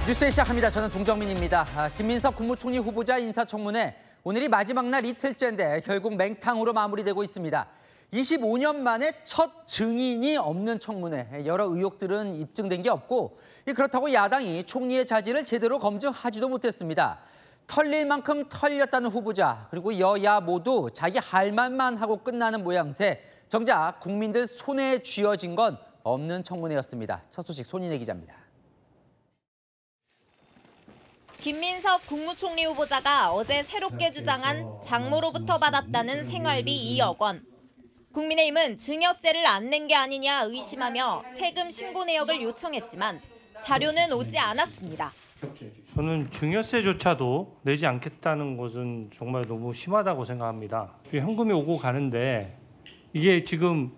뉴스 시작합니다. 저는 동정민입니다. 김민석 국무총리 후보자 인사청문회 오늘이 마지막 날 이틀째인데 결국 맹탕으로 마무리되고 있습니다. 25년 만에 첫 증인이 없는 청문회. 여러 의혹들은 입증된 게 없고 그렇다고 야당이 총리의 자질을 제대로 검증하지도 못했습니다. 털릴 만큼 털렸다는 후보자 그리고 여야 모두 자기 할 말만 하고 끝나는 모양새. 정작 국민들 손에 쥐어진 건 없는 청문회였습니다. 첫 소식 손인혜 기자입니다. 김민석 국무총리 후보자가 어제 새롭게 주장한 장모로부터 받았다는 생활비 2억 원. 국민의힘은 증여세를 안 낸 게 아니냐 의심하며 세금 신고 내역을 요청했지만 자료는 오지 않았습니다. 저는 증여세조차도 내지 않겠다는 것은 정말 너무 심하다고 생각합니다. 현금이 오고 가는데 이게 지금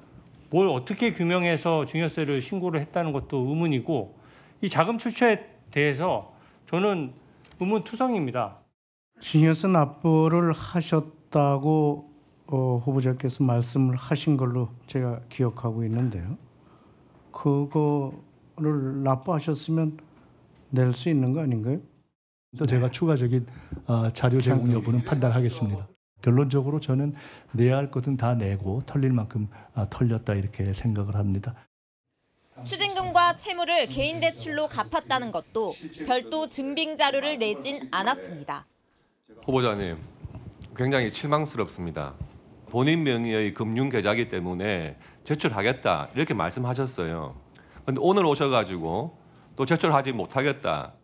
뭘 어떻게 규명해서 증여세를 신고를 했다는 것도 의문이고 이 자금 출처에 대해서 저는 의문투성입니다. 증여세 납부를 하셨다고 후보자께서 말씀을 하신 걸로 제가 기억하고 있는데요. 그거를 납부하셨으면 낼 수 있는 거 아닌가요? 그래서 제가 추가적인 자료 제공 여부는 판단하겠습니다. 결론적으로 저는 내야 할 것은 다 내고 털릴 만큼 털렸다 이렇게 생각을 합니다. 추징금과 채무를 개인 대출로 갚았다는 것도 별도 증빙 자료를 내진 않았습니다. 후보자님, 굉장히 실망스럽습니다. 본인 명의의 금융계좌이기 때문에 제출하겠다 이렇게 말씀하셨어요. 그런데 오늘 오셔가지고 또 제출하지 못하겠다.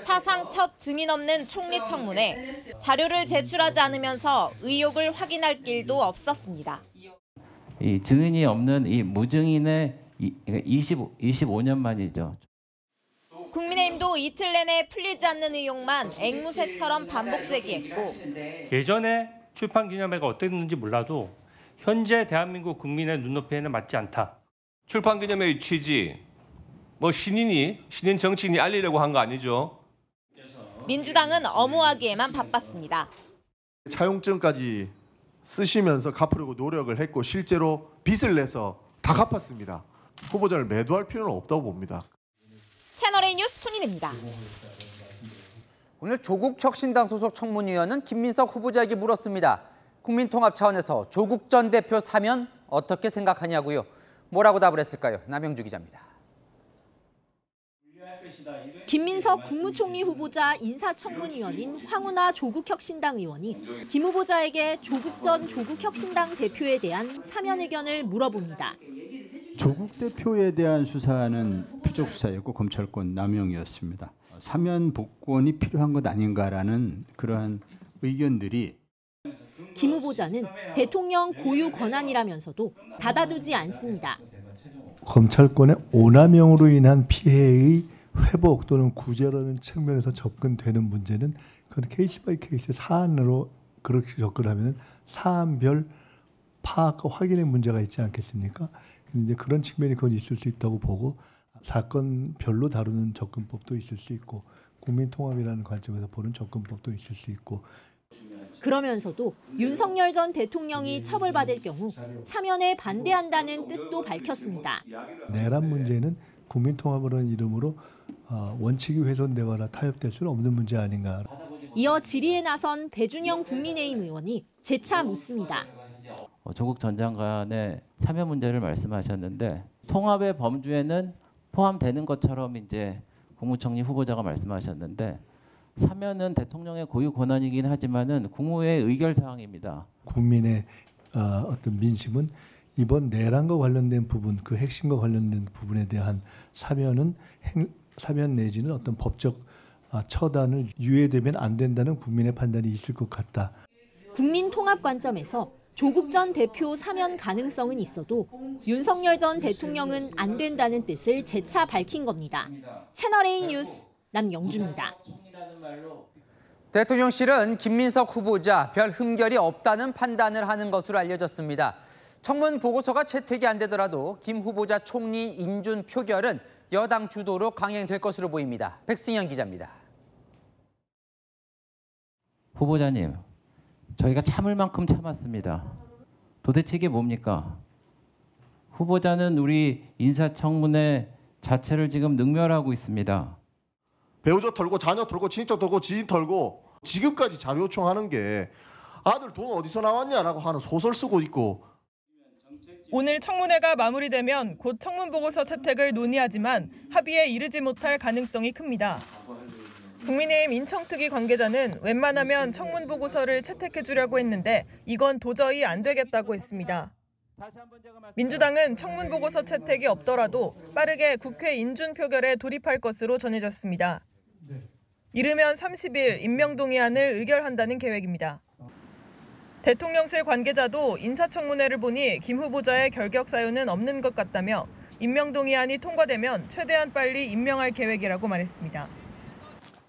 사상 첫 증인 없는 총리 청문회. 자료를 제출하지 않으면서 의혹을 확인할 길도 없었습니다. 이 증인이 없는 이 무증인의 25년 만이죠. 국민의힘도 이틀 내내 풀리지 않는 의혹만 앵무새처럼 반복 제기했고 예전에 출판기념회가 어땠는지 몰라도 현재 대한민국 국민의 눈높이에는 맞지 않다. 출판기념회의 취지, 신인 정치인이 알리려고 한 거 아니죠? 민주당은 엄호하기에만 바빴습니다. 차용증까지 쓰시면서 갚으려고 노력을 했고 실제로 빚을 내서 다 갚았습니다. 후보자를 매도할 필요는 없다고 봅니다. 채널A 뉴스 손인혜입니다. 오늘 조국 혁신당 소속 청문위원은 김민석 후보자에게 물었습니다. 국민통합 차원에서 조국 전 대표 사면 어떻게 생각하냐고요. 뭐라고 답을 했을까요? 남영주 기자입니다. 김민석 국무총리 후보자 인사청문위원인 황운하 조국혁신당 의원이 김 후보자에게 조국 전 조국혁신당 대표에 대한 사면 의견을 물어봅니다. 조국 대표에 대한 수사는 표적 수사였고 검찰권 남용이었습니다. 사면 복권이 필요한 것 아닌가라는 그러한 의견들이 김 후보자는 대통령 고유 권한이라면서도 받아두지 않습니다. 검찰권의 오남용으로 인한 피해의 회복 또는 구제라는 측면에서 접근되는 문제는 그건 케이스 바이 케이스 사안으로 그렇게 접근하면 사안별 파악과 확인의 문제가 있지 않겠습니까? 이제 그런 측면이 그건 있을 수 있다고 보고 사건별로 다루는 접근법도 있을 수 있고 국민통합이라는 관점에서 보는 접근법도 있을 수 있고 그러면서도 윤석열 전 대통령이 처벌받을 경우 사면에 반대한다는 뜻도 밝혔습니다. 내란 문제는 국민통합이라는 이름으로 원칙이 훼손되거나 타협될 수는 없는 문제 아닌가. 이어 질의에 나선 배준영 국민의힘 의원이 재차 묻습니다. 조국 전 장관의 사면 문제를 말씀하셨는데 통합의 범주에는 포함되는 것처럼 이제 국무총리 후보자가 말씀하셨는데 사면은 대통령의 고유 권한이긴 하지만은 국무회의 의결 사항입니다. 국민의 어떤 민심은 이번 내란과 관련된 부분, 그 핵심과 관련된 부분에 대한 사면 내지는 어떤 법적 처단을 유예되면 안 된다는 국민의 판단이 있을 것 같다. 국민 통합 관점에서 조국 전 대표 사면 가능성은 있어도 윤석열 전 대통령은 안 된다는 뜻을 재차 밝힌 겁니다. 채널A 뉴스 남영주입니다. 대통령실은 김민석 후보자 별 흠결이 없다는 판단을 하는 것으로 알려졌습니다. 청문 보고서가 채택이 안 되더라도 김 후보자 총리 인준 표결은 여당 주도로 강행될 것으로 보입니다. 백승현 기자입니다. 후보자님, 저희가 참을 만큼 참았습니다. 도대체 이게 뭡니까? 후보자는 우리 인사청문회 자체를 지금 능멸하고 있습니다. 배우자 털고 자녀 털고 친척 털고 지인 털고 지금까지 자료 요청하는 게 아들 돈 어디서 나왔냐라고 하는 소설 쓰고 있고. 오늘 청문회가 마무리되면 곧 청문 보고서 채택을 논의하지만 합의에 이르지 못할 가능성이 큽니다. 국민의힘 인청특위 관계자는 웬만하면 청문 보고서를 채택해 주려고 했는데 이건 도저히 안 되겠다고 했습니다. 민주당은 청문 보고서 채택이 없더라도 빠르게 국회 인준 표결에 돌입할 것으로 전해졌습니다. 이르면 30일 임명동의안을 의결한다는 계획입니다. 대통령실 관계자도 인사청문회를 보니 김 후보자의 결격 사유는 없는 것 같다며 임명동의안이 통과되면 최대한 빨리 임명할 계획이라고 말했습니다.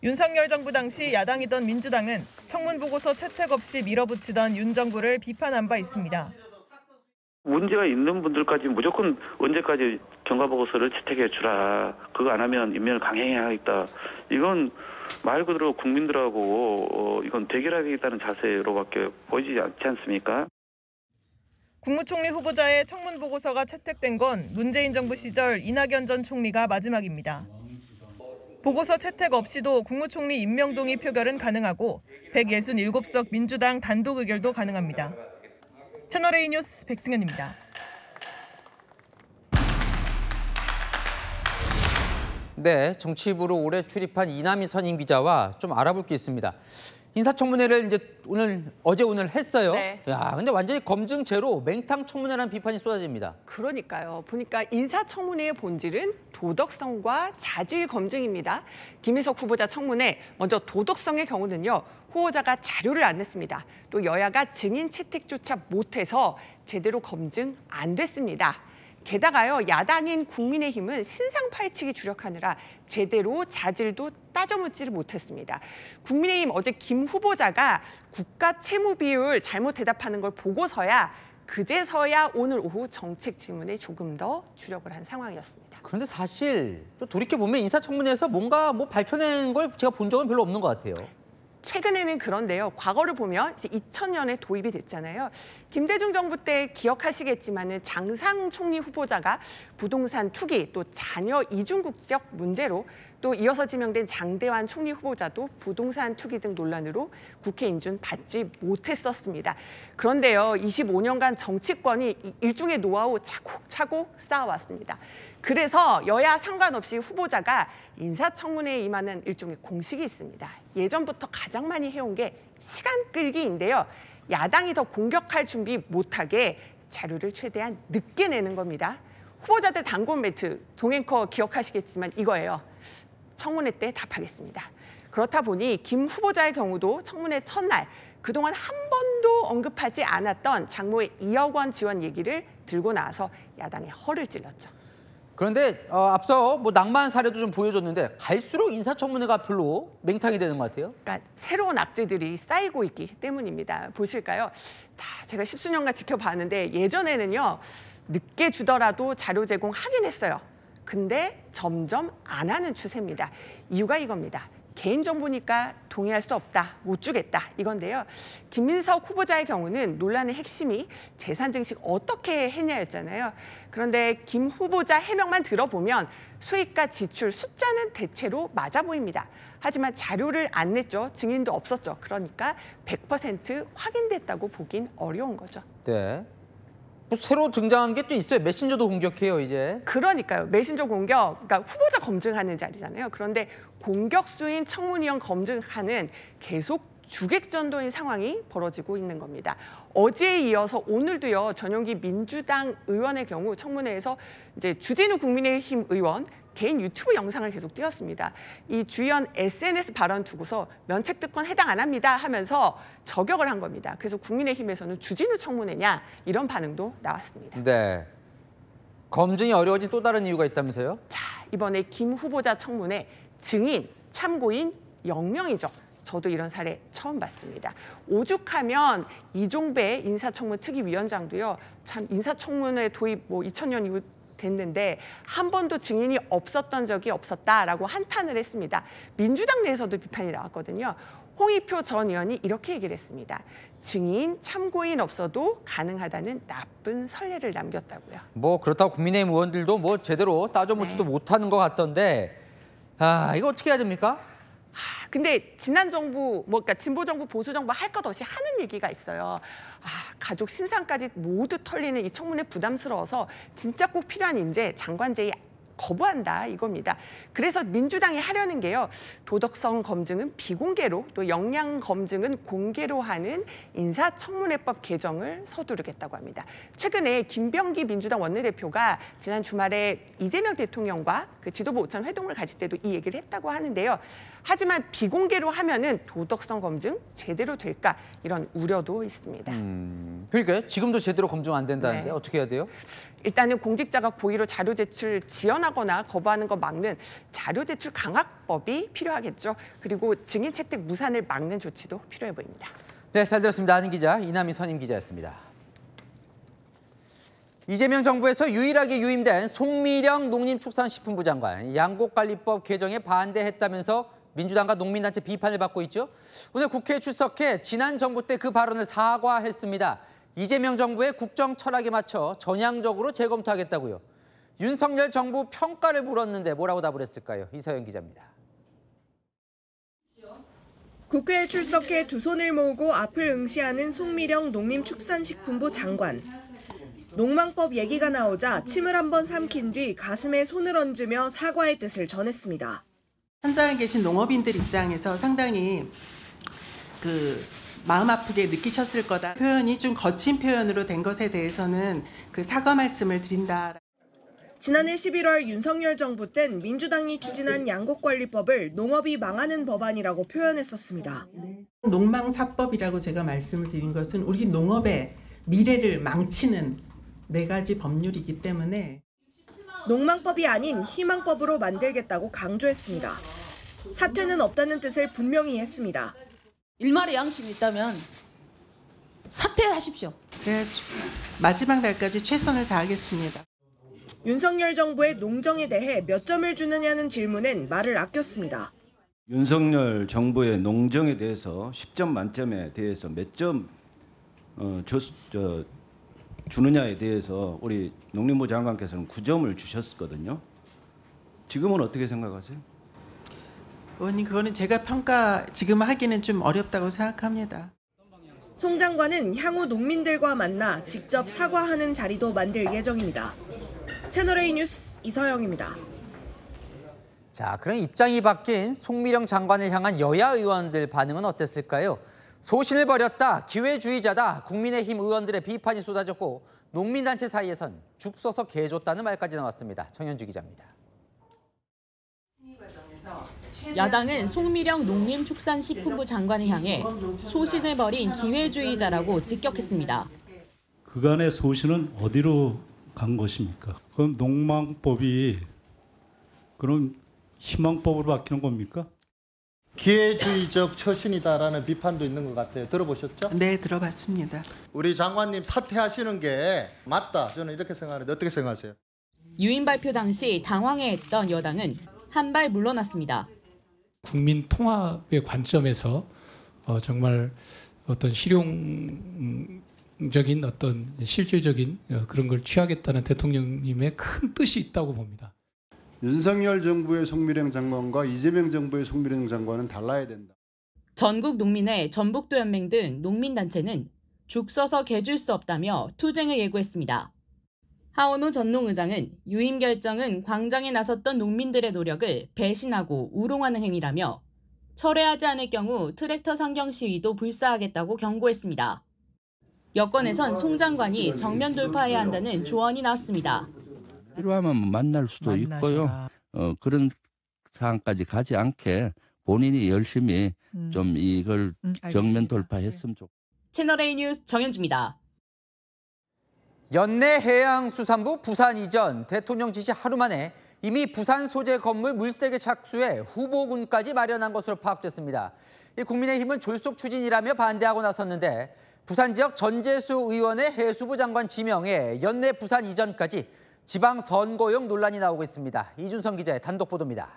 윤석열 정부 당시 야당이던 민주당은 청문 보고서 채택 없이 밀어붙이던 윤 정부를 비판한 바 있습니다. 문제가 있는 분들까지 무조건 언제까지 경과보고서를 채택해 주라. 그거 안 하면 임명을 강행해야겠다. 이건 말 그대로 국민들하고 이건 대결하겠다는 자세로밖에 보이지 않지 않습니까? 국무총리 후보자의 청문 보고서가 채택된 건 문재인 정부 시절 이낙연 전 총리가 마지막입니다. 보고서 채택 없이도 국무총리 임명동의 표결은 가능하고 167석 민주당 단독 의결도 가능합니다. 채널A 뉴스 백승현입니다. 네, 정치부로 올해 출입한 이남희 선임 기자와 좀 알아볼 게 있습니다. 인사청문회를 이제 어제 오늘 했어요. 네. 야, 근데 완전히 검증 제로 맹탕 청문회라는 비판이 쏟아집니다. 그러니까요. 보니까 인사청문회의 본질은 도덕성과 자질 검증입니다. 김인석 후보자 청문회, 먼저 도덕성의 경우는요. 후보자가 자료를 안 냈습니다. 또 여야가 증인 채택조차 못해서 제대로 검증 안 됐습니다. 게다가요, 야당인 국민의힘은 신상파헤치기 주력하느라 제대로 자질도 따져묻지를 못했습니다. 국민의힘 어제 김 후보자가 국가 채무 비율 잘못 대답하는 걸 보고서야 그제서야 오늘 오후 정책 질문에 조금 더 주력을 한 상황이었습니다. 그런데 사실 또 돌이켜보면 인사청문회에서 뭔가 밝혀낸 걸 제가 본 적은 별로 없는 것 같아요. 최근에는 그런데요. 과거를 보면 이제 2000년에 도입이 됐잖아요. 김대중 정부 때 기억하시겠지만은 장상 총리 후보자가 부동산 투기 또 자녀 이중 국적 문제로 또 이어서 지명된 장대환 총리 후보자도 부동산 투기 등 논란으로 국회 인준 받지 못했었습니다. 그런데요, 25년간 정치권이 일종의 노하우 차곡차곡 쌓아왔습니다. 그래서 여야 상관없이 후보자가 인사청문회에 임하는 일종의 공식이 있습니다. 예전부터 가장 많이 해온 게 시간 끌기인데요. 야당이 더 공격할 준비 못하게 자료를 최대한 늦게 내는 겁니다. 후보자들 단골 멘트, 동앵커 기억하시겠지만 이거예요. 청문회 때 답하겠습니다. 그렇다 보니 김 후보자의 경우도 청문회 첫날 그동안 한 번도 언급하지 않았던 장모의 2억 원 지원 얘기를 들고 나와서 야당의 허를 찔렀죠. 그런데 앞서 낭만 사례도 좀 보여줬는데 갈수록 인사청문회가 별로 맹탕이 되는 것 같아요. 그러니까 새로운 악재들이 쌓이고 있기 때문입니다. 보실까요? 제가 십수년간 지켜봤는데 예전에는요. 늦게 주더라도 자료 제공하긴 했어요. 근데 점점 안 하는 추세입니다. 이유가 이겁니다. 개인정보니까 동의할 수 없다, 못 주겠다 이건데요. 김민석 후보자의 경우는 논란의 핵심이 재산 증식 어떻게 했냐였잖아요. 그런데 김 후보자 해명만 들어보면 수익과 지출 숫자는 대체로 맞아 보입니다. 하지만 자료를 안 냈죠. 증인도 없었죠. 그러니까 100% 확인됐다고 보긴 어려운 거죠. 네. 새로 등장한 게 또 있어요. 메신저도 공격해요, 이제. 그러니까요. 메신저 공격, 그러니까 후보자 검증하는 자리잖아요. 그런데 공격수인 청문위원 검증하는 계속 주객전도인 상황이 벌어지고 있는 겁니다. 어제에 이어서 오늘도요. 전용기 민주당 의원의 경우 청문회에서 이제 주진우 국민의힘 의원 개인 유튜브 영상을 계속 띄웠습니다. 이 주 의원 SNS 발언 두고서 면책특권 해당 안 합니다 하면서 저격을 한 겁니다. 그래서 국민의힘에서는 주진우 청문회냐 이런 반응도 나왔습니다. 네. 검증이 어려워진 또 다른 이유가 있다면서요? 자, 이번에 김 후보자 청문회 증인, 참고인 0명이죠. 저도 이런 사례 처음 봤습니다. 오죽하면 이종배 인사청문특위위원장도요. 참 인사청문회 도입 2000년 이후 됐는데 한 번도 증인이 없었던 적이 없었다라고 한탄을 했습니다. 민주당 내에서도 비판이 나왔거든요. 홍익표 전 의원이 이렇게 얘기를 했습니다. 증인, 참고인 없어도 가능하다는 나쁜 선례를 남겼다고요. 그렇다고 국민의힘 의원들도 제대로 따져묻지도 못하는 것 같던데 이거 어떻게 해야 됩니까? 근데 지난 정부, 그러니까 진보 정부, 보수 정부 할 것 없이 하는 얘기가 있어요. 가족 신상까지 모두 털리는 이 청문회 부담스러워서 진짜 꼭 필요한 인재, 장관 제의 거부한다 이겁니다. 그래서 민주당이 하려는 게요. 도덕성 검증은 비공개로 또 역량 검증은 공개로 하는 인사청문회법 개정을 서두르겠다고 합니다. 최근에 김병기 민주당 원내대표가 지난 주말에 이재명 대통령과 그 지도부 오찬 회동을 가질 때도 이 얘기를 했다고 하는데요. 하지만 비공개로 하면은 도덕성 검증 제대로 될까 이런 우려도 있습니다. 그러니까요. 지금도 제대로 검증 안 된다는데 네. 어떻게 해야 돼요? 일단은 공직자가 고의로 자료 제출 지연하거나 거부하는 거 막는 자료 제출 강화법이 필요하겠죠. 그리고 증인 채택 무산을 막는 조치도 필요해 보입니다. 네, 잘 들었습니다. 아는 기자 이남희 선임 기자였습니다. 이재명 정부에서 유일하게 유임된 송미령 농림축산식품부 장관, 양곡관리법 개정에 반대했다면서 민주당과 농민단체 비판을 받고 있죠. 오늘 국회에 출석해 지난 정부 때 그 발언을 사과했습니다. 이재명 정부의 국정 철학에 맞춰 전향적으로 재검토하겠다고요. 윤석열 정부 평가를 물었는데 뭐라고 답을 했을까요? 이서영 기자입니다. 국회에 출석해 두 손을 모으고 앞을 응시하는 송미령 농림축산식품부 장관. 농망법 얘기가 나오자 침을 한번 삼킨 뒤 가슴에 손을 얹으며 사과의 뜻을 전했습니다. 현장에 계신 농업인들 입장에서 상당히 마음 아프게 느끼셨을 거다. 표현이 좀 거친 표현으로 된 것에 대해서는 사과 말씀을 드린다. 지난해 11월 윤석열 정부 땐 민주당이 추진한 양곡관리법을 농업이 망하는 법안이라고 표현했었습니다. 농망사법이라고 제가 말씀을 드린 것은 우리 농업의 미래를 망치는 4가지 법률이기 때문에 농망법이 아닌 희망법으로 만들겠다고 강조했습니다. 사퇴는 없다는 뜻을 분명히 했습니다. 일말의 양심이 있다면 사퇴하십시오. 제가 마지막 날까지 최선을 다하겠습니다. 윤석열 정부의 농정에 대해 몇 점을 주느냐는 질문엔 말을 아꼈습니다. 윤석열 정부의 농정에 대해서 10점 만점에 대해서 몇 점 주느냐에 대해서 우리 농림부 장관께서는 9점을 주셨거든요. 지금은 어떻게 생각하세요? 의원님, 그거는 제가 평가 지금 하기는 좀 어렵다고 생각합니다. 송 장관은 향후 농민들과 만나 직접 사과하는 자리도 만들 예정입니다. 채널A 뉴스 이서영입니다. 자, 그럼 입장이 바뀐 송미령 장관을 향한 여야 의원들 반응은 어땠을까요? 소신을 버렸다, 기회주의자다, 국민의힘 의원들의 비판이 쏟아졌고 농민단체 사이에선 죽 써서 개 줬다는 말까지 나왔습니다. 정현주 기자입니다. 야당은 송미령 농림축산식품부 장관을 향해 소신을 버린 기회주의자라고 직격했습니다. 그간의 소신은 어디로 간 것입니까? 그럼 농망법이 그럼 희망법으로 바뀌는 겁니까? 기회주의적 처신이다라는 비판도 있는 것 같아요. 들어보셨죠? 네, 들어봤습니다. 우리 장관님 사퇴하시는 게 맞다. 저는 이렇게 생각하는데 어떻게 생각하세요? 유인 발표 당시 당황해했던 여당은 한 발 물러났습니다. 국민 통합의 관점에서 정말 어떤 실용적인 어떤 실질적인 그런 걸 취하겠다는 대통령님의 큰 뜻이 있다고 봅니다. 윤석열 정부의 송미령 장관과 이재명 정부의 송미령 장관은 달라야 된다. 전국 농민회, 전북도 연맹 등 농민단체는 죽 써서 개 줄 수 없다며 투쟁을 예고했습니다. 하원호 전농의장은 유임 결정은 광장에 나섰던 농민들의 노력을 배신하고 우롱하는 행위라며 철회하지 않을 경우 트랙터 상경 시위도 불사하겠다고 경고했습니다. 여권에선 송 장관이 정면 돌파해야 한다는 조언이 나왔습니다. 필요하면 만날 수도 있고요. 그런 상황까지 가지 않게 본인이 열심히 좀 이걸 정면 돌파했으면 좋겠습니다. 채널A 뉴스 정현주입니다. 연내해양수산부 부산 이전 대통령 지시 하루 만에 이미 부산 소재 건물 물색에 착수해 후보군까지 마련한 것으로 파악됐습니다. 국민의힘은 졸속 추진이라며 반대하고 나섰는데 부산 지역 전재수 의원의 해수부 장관 지명에 연내 부산 이전까지 지방선거용 논란이 나오고 있습니다. 이준성 기자의 단독 보도입니다.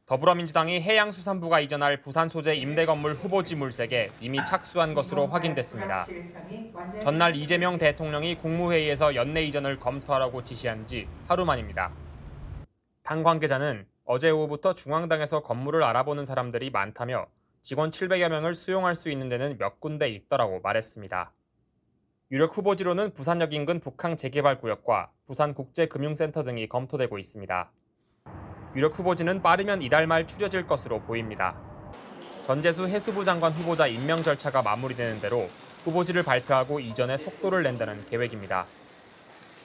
더불어민주당이 해양수산부가 이전할 부산 소재 임대 건물 후보지 물색에 이미 착수한 것으로 확인됐습니다. 전날 이재명 대통령이 국무회의에서 연내 이전을 검토하라고 지시한 지 하루 만입니다. 당 관계자는 어제 오후부터 중앙당에서 건물을 알아보는 사람들이 많다며 직원 700여 명을 수용할 수 있는 데는 몇 군데 있더라고 말했습니다. 유력 후보지로는 부산역 인근 북항 재개발구역과 부산국제금융센터 등이 검토되고 있습니다. 유력 후보지는 빠르면 이달 말 추려질 것으로 보입니다. 전재수 해수부 장관 후보자 임명 절차가 마무리되는 대로 후보지를 발표하고 이전에 속도를 낸다는 계획입니다.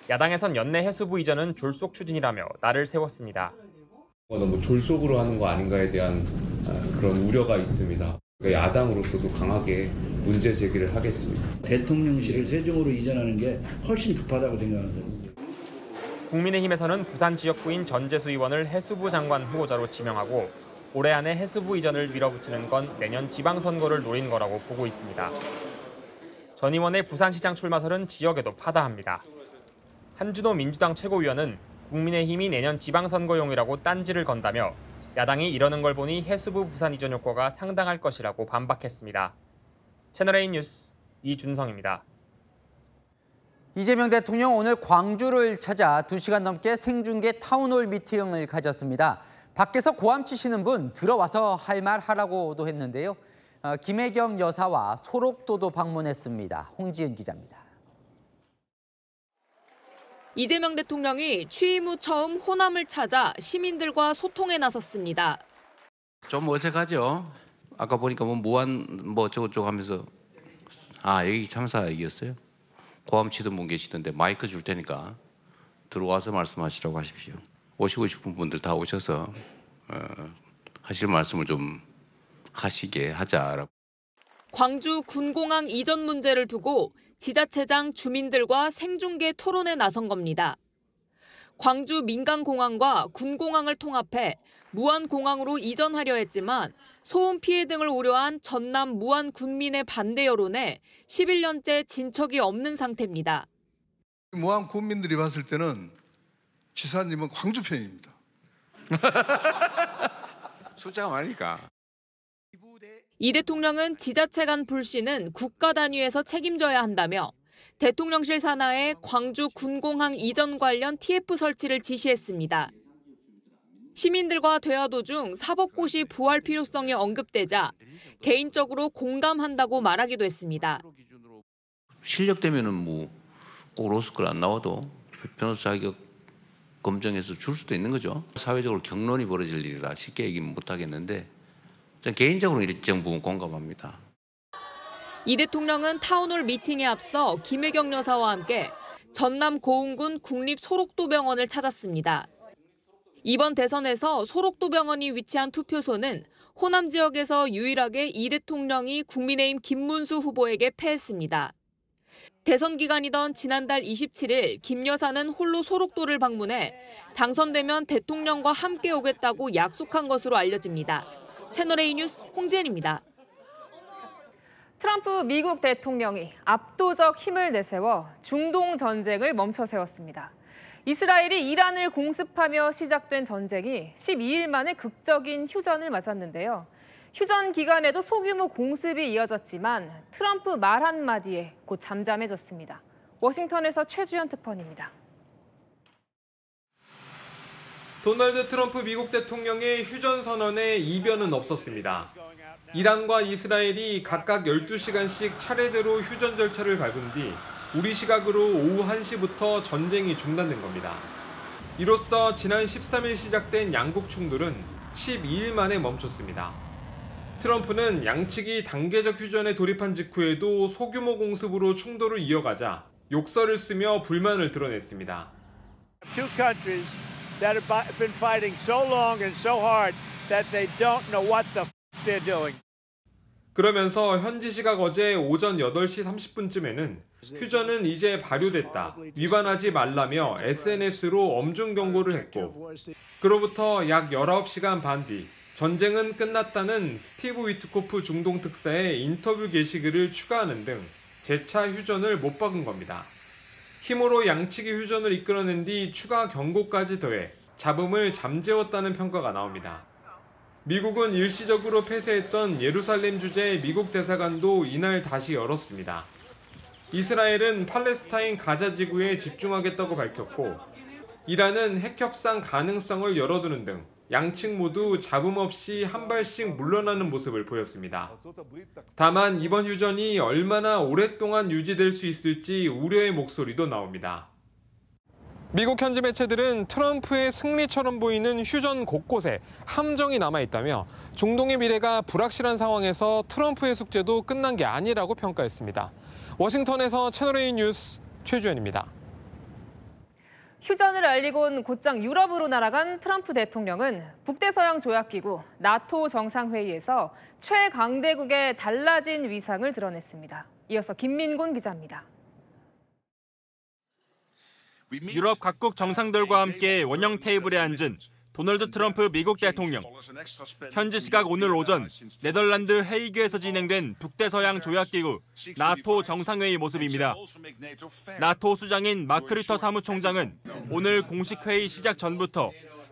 야당에선 연내 해수부 이전은 졸속 추진이라며 날을 세웠습니다. 너무 졸속으로 하는 거 아닌가에 대한 그런 우려가 있습니다. 야당으로서도 강하게 문제 제기를 하겠습니다. 대통령실을 세종으로 이전하는 게 훨씬 급하다고 생각합니다. 국민의힘에서는 부산 지역구인 전재수 의원을 해수부 장관 후보자로 지명하고 올해 안에 해수부 이전을 밀어붙이는 건 내년 지방선거를 노린 거라고 보고 있습니다. 전 의원의 부산시장 출마설은 지역에도 파다합니다. 한준호 민주당 최고위원은 국민의힘이 내년 지방선거용이라고 딴지를 건다며 야당이 이러는 걸 보니 해수부 부산 이전 효과가 상당할 것이라고 반박했습니다. 채널A 뉴스 이준성입니다. 이재명 대통령 오늘 광주를 찾아 2시간 넘게 생중계 타운홀 미팅을 가졌습니다. 밖에서 고함 치시는 분 들어와서 할 말 하라고도 했는데요. 김혜경 여사와 소록도도 방문했습니다. 홍지은 기자입니다. 이재명 대통령이 취임 후 처음 호남을 찾아 시민들과 소통에 나섰습니다. 좀 어색하죠. 아까 보니까 무한 저거 하면서 여기 참사이었어요. 고함 치던 분 계시던데 마이크 줄 테니까 들어와서 말씀하시라고 하십시오. 오시고 싶은 분들 다 오셔서 하실 말씀을 좀 하시게 하자라고. 광주 군공항 이전 문제를 두고 지자체장 주민들과 생중계 토론에 나선 겁니다. 광주 민간공항과 군공항을 통합해 무안공항으로 이전하려 했지만 소음 피해 등을 우려한 전남 무안 군민의 반대 여론에 11년째 진척이 없는 상태입니다. 무안 군민들이 봤을 때는 지사님은 광주 편입니다. 숫자가 많으니까. 이 대통령은 지자체 간 불신은 국가 단위에서 책임져야 한다며 대통령실 산하에 광주 군공항 이전 관련 TF 설치를 지시했습니다. 시민들과 대화 도중 사법고시 부활 필요성이 언급되자 개인적으로 공감한다고 말하기도 했습니다. 실력되면은 꼭 로스쿨 안 나와도 변호사 자격 검증해서 줄 수도 있는 거죠. 사회적으로 격론이 벌어질 일이라 쉽게 얘기는 못 하겠는데 저는 개인적으로 일정 부분 공감합니다. 이 대통령은 타운홀 미팅에 앞서 김혜경 여사와 함께 전남 고흥군 국립소록도병원을 찾았습니다. 이번 대선에서 소록도병원이 위치한 투표소는 호남 지역에서 유일하게 이 대통령이 국민의힘 김문수 후보에게 패했습니다. 대선 기간이던 지난달 27일 김 여사는 홀로 소록도를 방문해 당선되면 대통령과 함께 오겠다고 약속한 것으로 알려집니다. 채널A 뉴스 홍지은입니다. 트럼프 미국 대통령이 압도적 힘을 내세워 중동 전쟁을 멈춰 세웠습니다. 이스라엘이 이란을 공습하며 시작된 전쟁이 12일 만에 극적인 휴전을 맞았는데요. 휴전 기간에도 소규모 공습이 이어졌지만 트럼프 말 한마디에 곧 잠잠해졌습니다. 워싱턴에서 최주현 특파원입니다. 도널드 트럼프 미국 대통령의 휴전 선언에 이변은 없었습니다. 이란과 이스라엘이 각각 12시간씩 차례대로 휴전 절차를 밟은 뒤 우리 시각으로 오후 1시부터 전쟁이 중단된 겁니다. 이로써 지난 13일 시작된 양국 충돌은 12일 만에 멈췄습니다. 트럼프는 양측이 단계적 휴전에 돌입한 직후에도 소규모 공습으로 충돌을 이어가자 욕설을 쓰며 불만을 드러냈습니다. Two countries that have been fighting so long and so hard that they don't know what the f they're doing. 그러면서 현지 시각 어제 오전 8시 30분쯤에는 휴전은 이제 발효됐다, 위반하지 말라며 SNS로 엄중 경고를 했고 그로부터 약 19시간 반 뒤 전쟁은 끝났다는 스티브 위트코프 중동 특사의 인터뷰 게시글을 추가하는 등 재차 휴전을 못 박은 겁니다. 힘으로 양측이 휴전을 이끌어낸 뒤 추가 경고까지 더해 잡음을 잠재웠다는 평가가 나옵니다. 미국은 일시적으로 폐쇄했던 예루살렘 주재 미국 대사관도 이날 다시 열었습니다. 이스라엘은 팔레스타인 가자 지구에 집중하겠다고 밝혔고 이란은 핵 협상 가능성을 열어두는 등 양측 모두 잡음 없이 한 발씩 물러나는 모습을 보였습니다. 다만 이번 휴전이 얼마나 오랫동안 유지될 수 있을지 우려의 목소리도 나옵니다. 미국 현지 매체들은 트럼프의 승리처럼 보이는 휴전 곳곳에 함정이 남아있다며 중동의 미래가 불확실한 상황에서 트럼프의 숙제도 끝난 게 아니라고 평가했습니다. 워싱턴에서 채널A 뉴스 최주현입니다. 휴전을 알리곤 곧장 유럽으로 날아간 트럼프 대통령은 북대서양 조약기구 나토 정상회의에서 최강대국의 달라진 위상을 드러냈습니다. 이어서 김민곤 기자입니다. 유럽 각국 정상들과 함께 원형 테이블에 앉은 도널드 트럼프 미국 대통령. 현지 시각 오늘 오전 네덜란드 헤이그에서 진행된 북대서양 조약기구 나토 정상회의 모습입니다. 나토 수장인 마크 류터 사무총장은 오늘 공식 회의 시작 전부터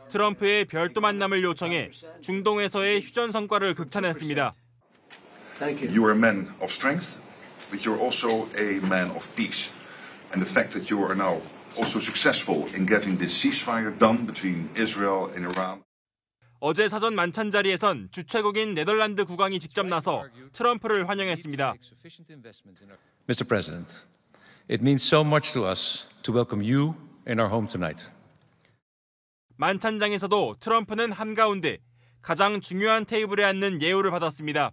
트럼프의 별도 만남을 요청해 중동에서의 휴전 성과를 극찬했습니다. You are a man of strength, but you're also a man of peace. And the fact that you are now also successful in getting this ceasefire done between Israel and Iran. 어제 사전 만찬 자리에선 주최국인 네덜란드 국왕이 직접 나서 트럼프를 환영했습니다. Mr. President, it means so much to us to welcome you in our home tonight. 만찬장에서도 트럼프는 한가운데 가장 중요한 테이블에 앉는 예우를 받았습니다.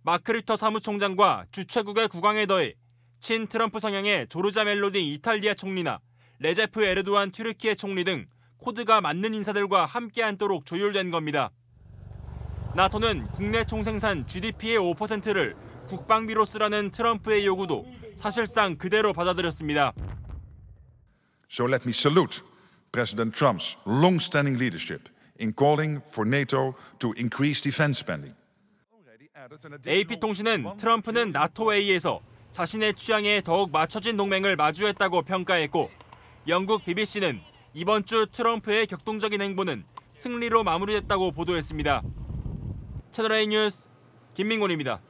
마크 류터 사무총장과 주최국의 국왕에 더해 친 트럼프 성향의 조르자 멜로니 이탈리아 총리나 레제프 에르도안 튀르키예 총리 등 코드가 맞는 인사들과 함께 앉도록 조율된 겁니다. 나토는 국내 총생산 GDP의 5%를 국방비로 쓰라는 트럼프의 요구도 사실상 그대로 받아들였습니다. So let me salute President Trump's long-standing leadership in calling for NATO to increase defense spending. AP통신은 트럼프는 나토 회의에서 자신의 취향에 더욱 맞춰진 동맹을 마주했다고 평가했고 영국 BBC는 이번 주 트럼프의 격동적인 행보는 승리로 마무리됐다고 보도했습니다. 채널A 뉴스 김민곤입니다.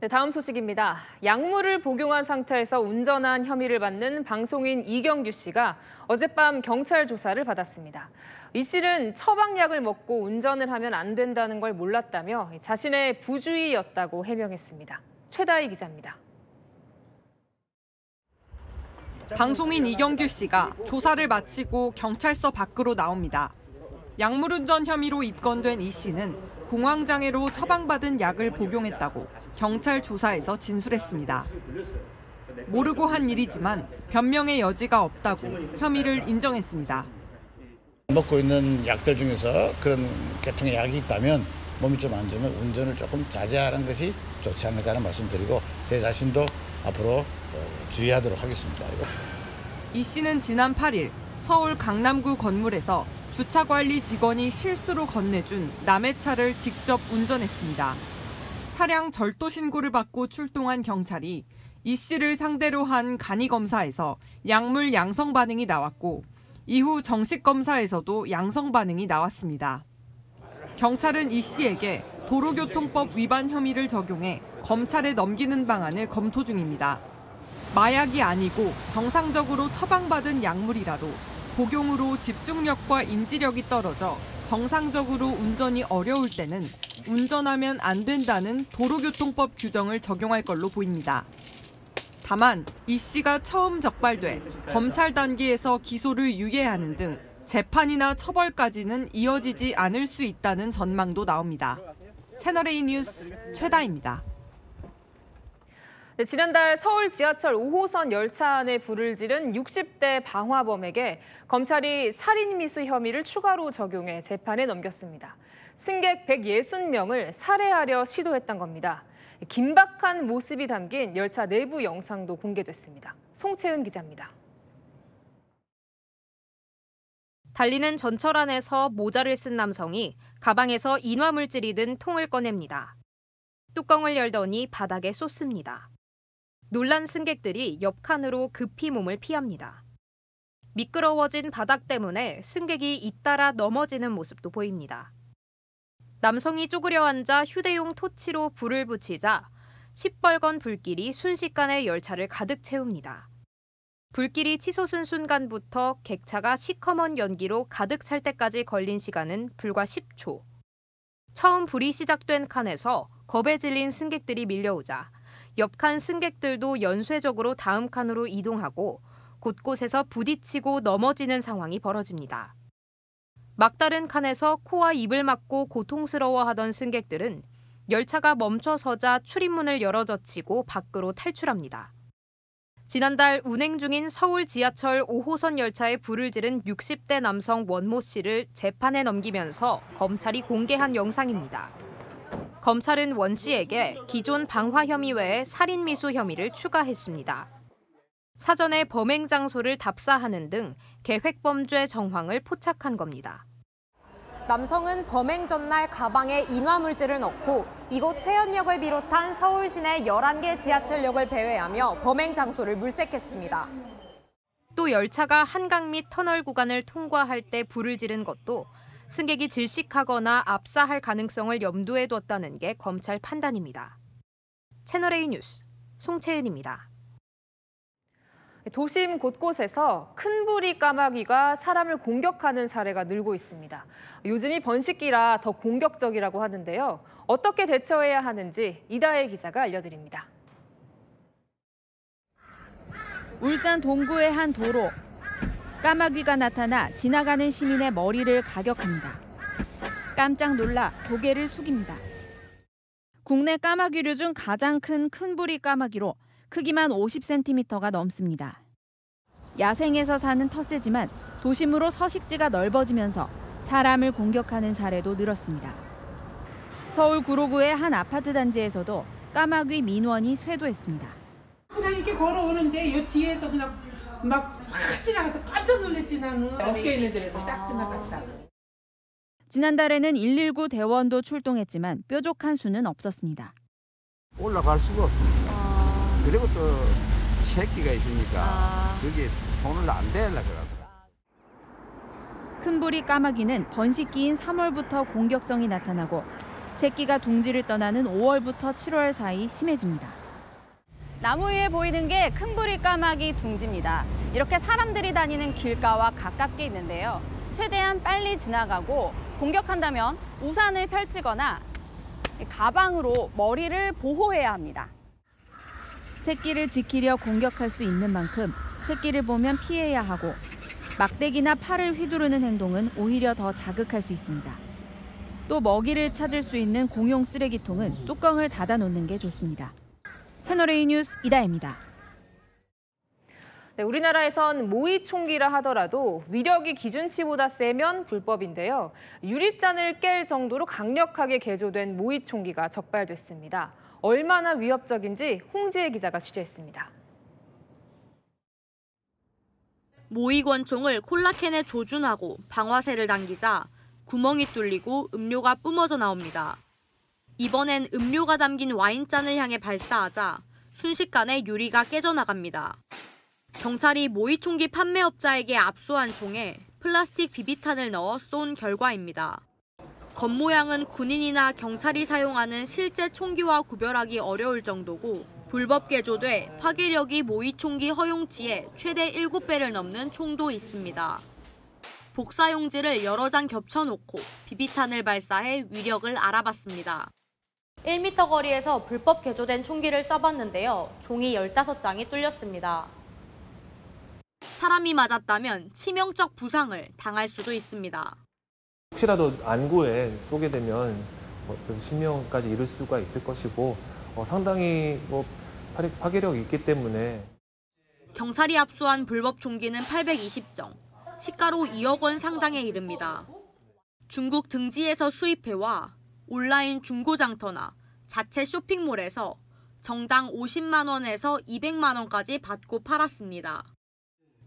네, 다음 소식입니다. 약물을 복용한 상태에서 운전한 혐의를 받는 방송인 이경규 씨가 어젯밤 경찰 조사를 받았습니다. 이 씨는 처방약을 먹고 운전을 하면 안 된다는 걸 몰랐다며 자신의 부주의였다고 해명했습니다. 최다희 기자입니다. 방송인 이경규 씨가 조사를 마치고 경찰서 밖으로 나옵니다. 약물운전 혐의로 입건된 이 씨는 공황장애로 처방받은 약을 복용했다고 경찰 조사에서 진술했습니다. 모르고 한 일이지만 변명의 여지가 없다고 혐의를 인정했습니다. 먹고 있는 약들 중에서 그런 계통의 약이 있다면 몸이 좀 안 좋으면 운전을 조금 자제하는 것이 좋지 않을까 하는 말씀드리고 제 자신도 앞으로 주의하도록 하겠습니다. 이 씨는 지난 8일 서울 강남구 건물에서 주차관리 직원이 실수로 건네준 남의 차를 직접 운전했습니다. 차량 절도 신고를 받고 출동한 경찰이 이 씨를 상대로 한 간이검사에서 약물 양성 반응이 나왔고 이후 정식 검사에서도 양성 반응이 나왔습니다. 경찰은 이 씨에게 도로교통법 위반 혐의를 적용해 검찰에 넘기는 방안을 검토 중입니다. 마약이 아니고 정상적으로 처방받은 약물이라도 복용으로 집중력과 인지력이 떨어져 정상적으로 운전이 어려울 때는 운전하면 안 된다는 도로교통법 규정을 적용할 걸로 보입니다. 다만 이 씨가 처음 적발돼 검찰 단계에서 기소를 유예하는 등 재판이나 처벌까지는 이어지지 않을 수 있다는 전망도 나옵니다. 채널A 뉴스 최다희입니다. 네, 지난달 서울 지하철 5호선 열차 안에 불을 지른 60대 방화범에게 검찰이 살인미수 혐의를 추가로 적용해 재판에 넘겼습니다. 승객 160명을 살해하려 시도했던 겁니다. 긴박한 모습이 담긴 열차 내부 영상도 공개됐습니다. 송채은 기자입니다. 달리는 전철 안에서 모자를 쓴 남성이 가방에서 인화물질이 든 통을 꺼냅니다. 뚜껑을 열더니 바닥에 쏟습니다. 놀란 승객들이 옆 칸으로 급히 몸을 피합니다. 미끄러워진 바닥 때문에 승객이 잇따라 넘어지는 모습도 보입니다. 남성이 쪼그려 앉아 휴대용 토치로 불을 붙이자 시뻘건 불길이 순식간에 열차를 가득 채웁니다. 불길이 치솟은 순간부터 객차가 시커먼 연기로 가득 찰 때까지 걸린 시간은 불과 10초. 처음 불이 시작된 칸에서 겁에 질린 승객들이 밀려오자 옆 칸 승객들도 연쇄적으로 다음 칸으로 이동하고 곳곳에서 부딪히고 넘어지는 상황이 벌어집니다. 막다른 칸에서 코와 입을 막고 고통스러워하던 승객들은 열차가 멈춰서자 출입문을 열어젖히고 밖으로 탈출합니다. 지난달 운행 중인 서울 지하철 5호선 열차에 불을 지른 60대 남성 원모 씨를 재판에 넘기면서 검찰이 공개한 영상입니다. 검찰은 원 씨에게 기존 방화 혐의 외에 살인미수 혐의를 추가했습니다. 사전에 범행 장소를 답사하는 등 계획범죄 정황을 포착한 겁니다. 남성은 범행 전날 가방에 인화물질을 넣고 이곳 회원역을 비롯한 서울 시내 11개 지하철역을 배회하며 범행 장소를 물색했습니다. 또 열차가 한강 및 터널 구간을 통과할 때 불을 지른 것도 승객이 질식하거나 압사할 가능성을 염두에 뒀다는 게 검찰 판단입니다. 채널A 뉴스 송채은입니다. 도심 곳곳에서 큰 부리 까마귀가 사람을 공격하는 사례가 늘고 있습니다. 요즘이 번식기라 더 공격적이라고 하는데요. 어떻게 대처해야 하는지 이다혜 기자가 알려드립니다. 울산 동구의 한 도로. 까마귀가 나타나 지나가는 시민의 머리를 가격합니다. 깜짝 놀라 고개를 숙입니다. 국내 까마귀류 중 가장 큰 큰부리 까마귀로 크기만 50cm가 넘습니다. 야생에서 사는 텃새지만 도심으로 서식지가 넓어지면서 사람을 공격하는 사례도 늘었습니다. 서울 구로구의 한 아파트 단지에서도 까마귀 민원이 쇄도했습니다. 그냥 이렇게 걸어오는데 요 뒤에서 그냥 막 지나가서 깜짝 놀랐지 나는. 어깨 있는 데에서 싹 지나갔다. 지난달에는 119 대원도 출동했지만 뾰족한 수는 없었습니다. 올라갈 수가 없습니다. 그리고 또 새끼가 있으니까 그게 손을 안 대려고 그러더라고요. 큰부리 까마귀는 번식기인 3월부터 공격성이 나타나고 새끼가 둥지를 떠나는 5월부터 7월 사이 심해집니다. 나무 위에 보이는 게 큰부리 까마귀 둥지입니다. 이렇게 사람들이 다니는 길가와 가깝게 있는데요. 최대한 빨리 지나가고 공격한다면 우산을 펼치거나 가방으로 머리를 보호해야 합니다. 새끼를 지키려 공격할 수 있는 만큼 새끼를 보면 피해야 하고 막대기나 팔을 휘두르는 행동은 오히려 더 자극할 수 있습니다. 또 먹이를 찾을 수 있는 공용 쓰레기통은 뚜껑을 닫아놓는 게 좋습니다. 채널A 뉴스 이다혜입니다. 네, 우리나라에선 모이총기라 하더라도 위력이 기준치보다 세면 불법인데요. 유리잔을 깰 정도로 강력하게 개조된 모이총기가 적발됐습니다. 얼마나 위협적인지 홍지혜 기자가 취재했습니다. 모이권총을 콜라캔에 조준하고 방화쇠를 당기자 구멍이 뚫리고 음료가 뿜어져 나옵니다. 이번엔 음료가 담긴 와인잔을 향해 발사하자 순식간에 유리가 깨져나갑니다. 경찰이 모이총기 판매업자에게 압수한 총에 플라스틱 비비탄을 넣어 쏜 결과입니다. 겉모양은 군인이나 경찰이 사용하는 실제 총기와 구별하기 어려울 정도고 불법 개조돼 파괴력이 모이총기 허용치의 최대 7배를 넘는 총도 있습니다. 복사용지를 여러 장 겹쳐놓고 비비탄을 발사해 위력을 알아봤습니다. 1m 거리에서 불법 개조된 총기를 써봤는데요. 종이 15장이 뚫렸습니다. 사람이 맞았다면 치명적 부상을 당할 수도 있습니다. 혹시라도 안구에 쏘게 되면 실명까지 이를 수가 있을 것이고 상당히 파괴력이 있기 때문에. 경찰이 압수한 불법 총기는 820정, 시가로 2억 원 상당에 이릅니다. 중국 등지에서 수입해와 온라인 중고장터나 자체 쇼핑몰에서 정당 50만 원에서 200만 원까지 받고 팔았습니다.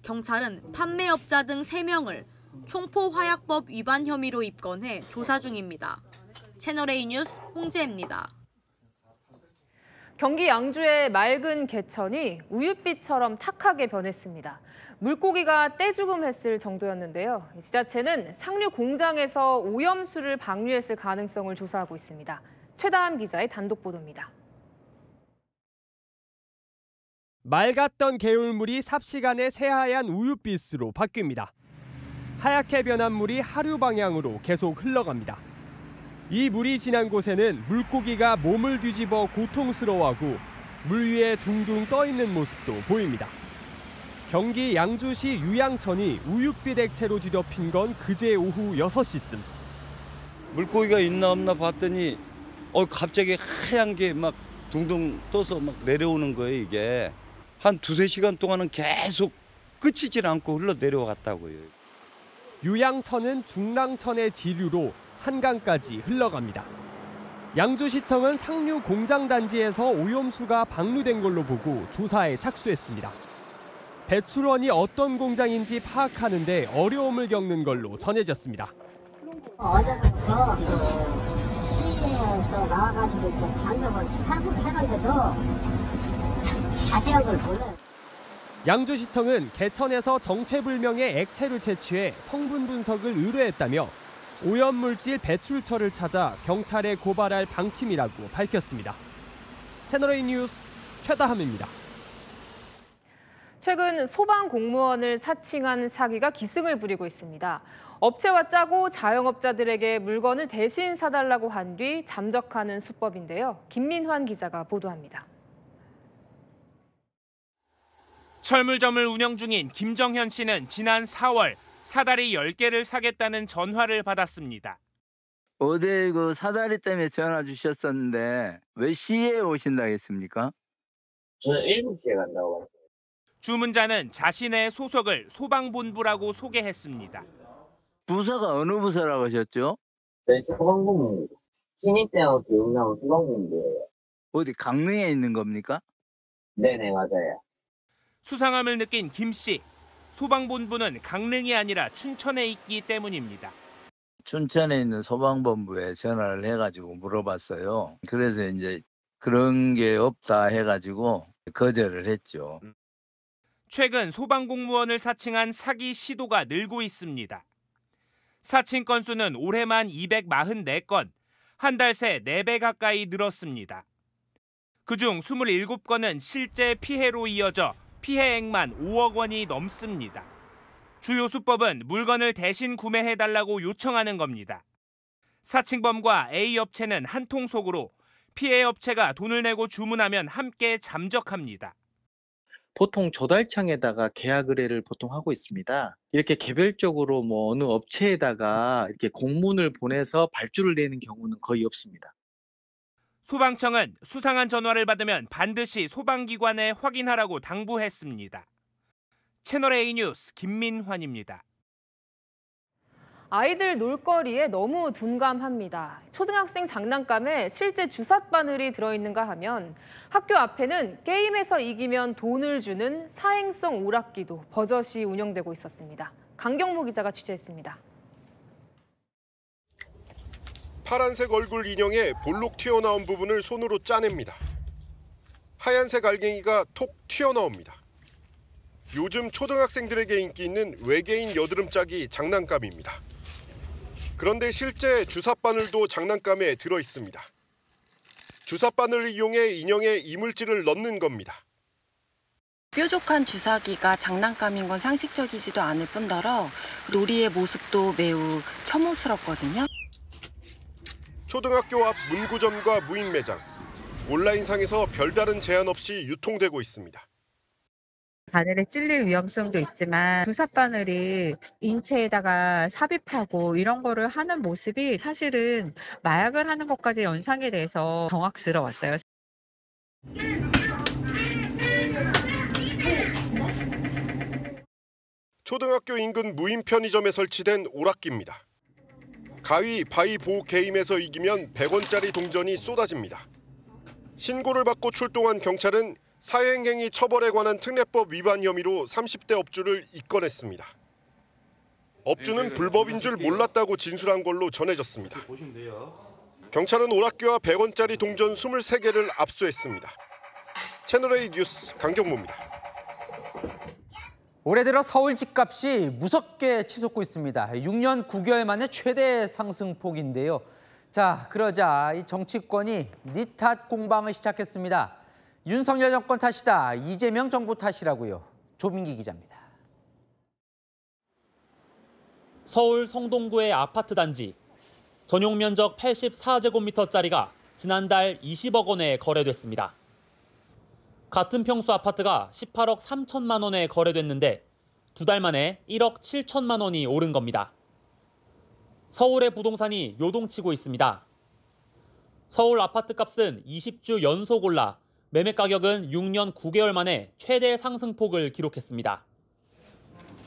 경찰은 판매업자 등 3명을 총포화약법 위반 혐의로 입건해 조사 중입니다. 채널A 뉴스 홍지혜입니다. 경기 양주의 맑은 개천이 우윳빛처럼 탁하게 변했습니다. 물고기가 떼죽음했을 정도였는데요. 지자체는 상류 공장에서 오염수를 방류했을 가능성을 조사하고 있습니다. 최다함 기자의 단독 보도입니다. 맑았던 개울물이 삽시간에 새하얀 우유빛으로 바뀝니다. 하얗게 변한 물이 하류 방향으로 계속 흘러갑니다. 이 물이 지난 곳에는 물고기가 몸을 뒤집어 고통스러워하고 물 위에 둥둥 떠 있는 모습도 보입니다. 경기 양주시 유양천이 우윳빛 액체로 뒤덮인 건 그제 오후 6시쯤. 물고기가 있나 없나 봤더니 갑자기 하얀 게 막 둥둥 떠서 막 내려오는 거예요. 이게 한 2-3시간 동안은 계속 끝이질 않고 흘러 내려왔다고요. 유양천은 중랑천의 지류로 한강까지 흘러갑니다. 양주시청은 상류 공장단지에서 오염수가 방류된 걸로 보고 조사에 착수했습니다. 배출원이 어떤 공장인지 파악하는 데 어려움을 겪는 걸로 전해졌습니다. 어제부터 시에서 나와가지고 단속을 해봤는데도 자세한 걸 몰라요. 양주시청은 개천에서 정체불명의 액체를 채취해 성분 분석을 의뢰했다며 오염물질 배출처를 찾아 경찰에 고발할 방침이라고 밝혔습니다. 채널A 뉴스 최다함입니다. 최근 소방 공무원을 사칭한 사기가 기승을 부리고 있습니다. 업체와 짜고 자영업자들에게 물건을 대신 사달라고 한 뒤 잠적하는 수법인데요. 김민환 기자가 보도합니다. 철물점을 운영 중인 김정현 씨는 지난 4월 사다리 10개를 사겠다는 전화를 받았습니다. 어제 그 사다리 때문에 전화 주셨었는데 왜 시에 오신다고 했습니까? 저는 7시에 간다고 했어요. 주문자는 자신의 소속을 소방본부라고 소개했습니다. 부서가 어느 부서라고 하셨죠? 저희 소방본부입니다. 신입대하고 교육나고 소방본부예요. 어디 강릉에 있는 겁니까? 네네 맞아요. 수상함을 느낀 김 씨. 소방본부는 강릉이 아니라 춘천에 있기 때문입니다. 춘천에 있는 소방본부에 전화를 해가지고 물어봤어요. 그래서 이제 그런 게 없다 해가지고 거절을 했죠. 최근 소방공무원을 사칭한 사기 시도가 늘고 있습니다. 사칭 건수는 올해만 244건, 한 달 새 4배 가까이 늘었습니다. 그중 27건은 실제 피해로 이어져 피해액만 5억 원이 넘습니다. 주요 수법은 물건을 대신 구매해달라고 요청하는 겁니다. 사칭범과 A 업체는 한 통속으로 피해 업체가 돈을 내고 주문하면 함께 잠적합니다. 보통 조달청에다가 계약 의뢰를 보통 하고 있습니다. 이렇게 개별적으로 어느 업체에다가 이렇게 공문을 보내서 발주를 내는 경우는 거의 없습니다. 소방청은 수상한 전화를 받으면 반드시 소방기관에 확인하라고 당부했습니다. 채널A 뉴스 김민환입니다. 아이들 놀거리에 너무 둔감합니다. 초등학생 장난감에 실제 주삿바늘이 들어있는가 하면 학교 앞에는 게임에서 이기면 돈을 주는 사행성 오락기도 버젓이 운영되고 있었습니다. 강경모 기자가 취재했습니다. 파란색 얼굴 인형에 볼록 튀어나온 부분을 손으로 짜냅니다. 하얀색 알갱이가 톡 튀어나옵니다. 요즘 초등학생들에게 인기 있는 외계인 여드름짝이 장난감입니다. 그런데 실제 주삿바늘도 장난감에 들어 있습니다. 주삿바늘을 이용해 인형에 이물질을 넣는 겁니다. 뾰족한 주사기가 장난감인 건 상식적이지도 않을 뿐더러 놀이의 모습도 매우 혐오스럽거든요. 초등학교 앞 문구점과 무인매장, 온라인상에서 별다른 제한 없이 유통되고 있습니다. 바늘에 찔릴 위험성도 있지만 주삿바늘이 인체에다가 삽입하고 이런 거를 하는 모습이 사실은 마약을 하는 것까지 연상이 돼서 경악스러웠어요. 초등학교 인근 무인 편의점에 설치된 오락기입니다. 가위, 바위, 보 게임에서 이기면 100원짜리 동전이 쏟아집니다. 신고를 받고 출동한 경찰은 사행행위 처벌에 관한 특례법 위반 혐의로 30대 업주를 입건했습니다. 업주는 불법인 줄 몰랐다고 진술한 걸로 전해졌습니다. 경찰은 오락기와 100원짜리 동전 23개를 압수했습니다. 채널A 뉴스 강경모입니다. 올해 들어 서울 집값이 무섭게 치솟고 있습니다. 6년 9개월 만에 최대 상승폭인데요. 자, 그러자 이 정치권이 니탓 공방을 시작했습니다. 윤석열 정권 탓이다. 이재명 정부 탓이라고요. 조민기 기자입니다. 서울 성동구의 아파트 단지. 전용 면적 84제곱미터짜리가 지난달 20억 원에 거래됐습니다. 같은 평수 아파트가 18억 3천만 원에 거래됐는데 2달 만에 1억 7천만 원이 오른 겁니다. 서울의 부동산이 요동치고 있습니다. 서울 아파트 값은 20주 연속 올라 매매 가격은 6년 9개월 만에 최대 상승폭을 기록했습니다.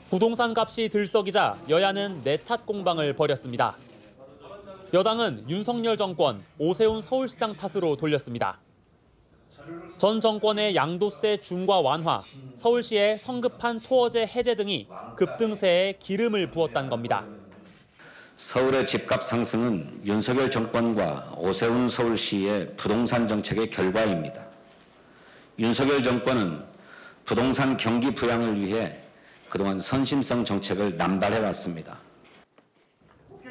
부동산 값이 들썩이자 여야는 내탓 공방을 벌였습니다. 여당은 윤석열 정권, 오세훈 서울시장 탓으로 돌렸습니다. 전 정권의 양도세 중과 완화, 서울시의 성급한 토어제 해제 등이 급등세에 기름을 부었다는 겁니다. 서울의 집값 상승은 윤석열 정권과 오세훈 서울시의 부동산 정책의 결과입니다. 윤석열 정권은 부동산 경기 부양을 위해 그동안 선심성 정책을 남발해왔습니다.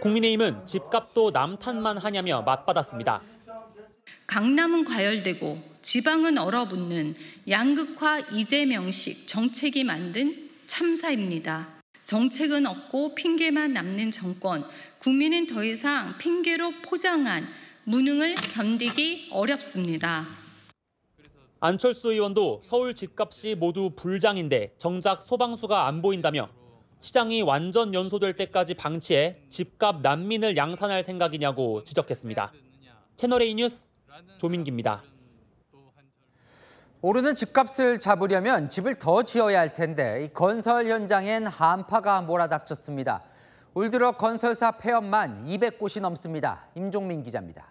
국민의힘은 집값도 남탓만 하냐며 맞받았습니다. 강남은 과열되고 지방은 얼어붙는 양극화 이재명식 정책이 만든 참사입니다. 정책은 없고 핑계만 남는 정권, 국민은 더 이상 핑계로 포장한 무능을 견디기 어렵습니다. 안철수 의원도 서울 집값이 모두 불장인데 정작 소방수가 안 보인다며 시장이 완전 연소될 때까지 방치해 집값 난민을 양산할 생각이냐고 지적했습니다. 채널A 뉴스 조민기입니다. 오르는 집값을 잡으려면 집을 더 지어야 할 텐데 이 건설 현장엔 한파가 몰아닥쳤습니다. 올 들어 건설사 폐업만 200곳이 넘습니다. 임종민 기자입니다.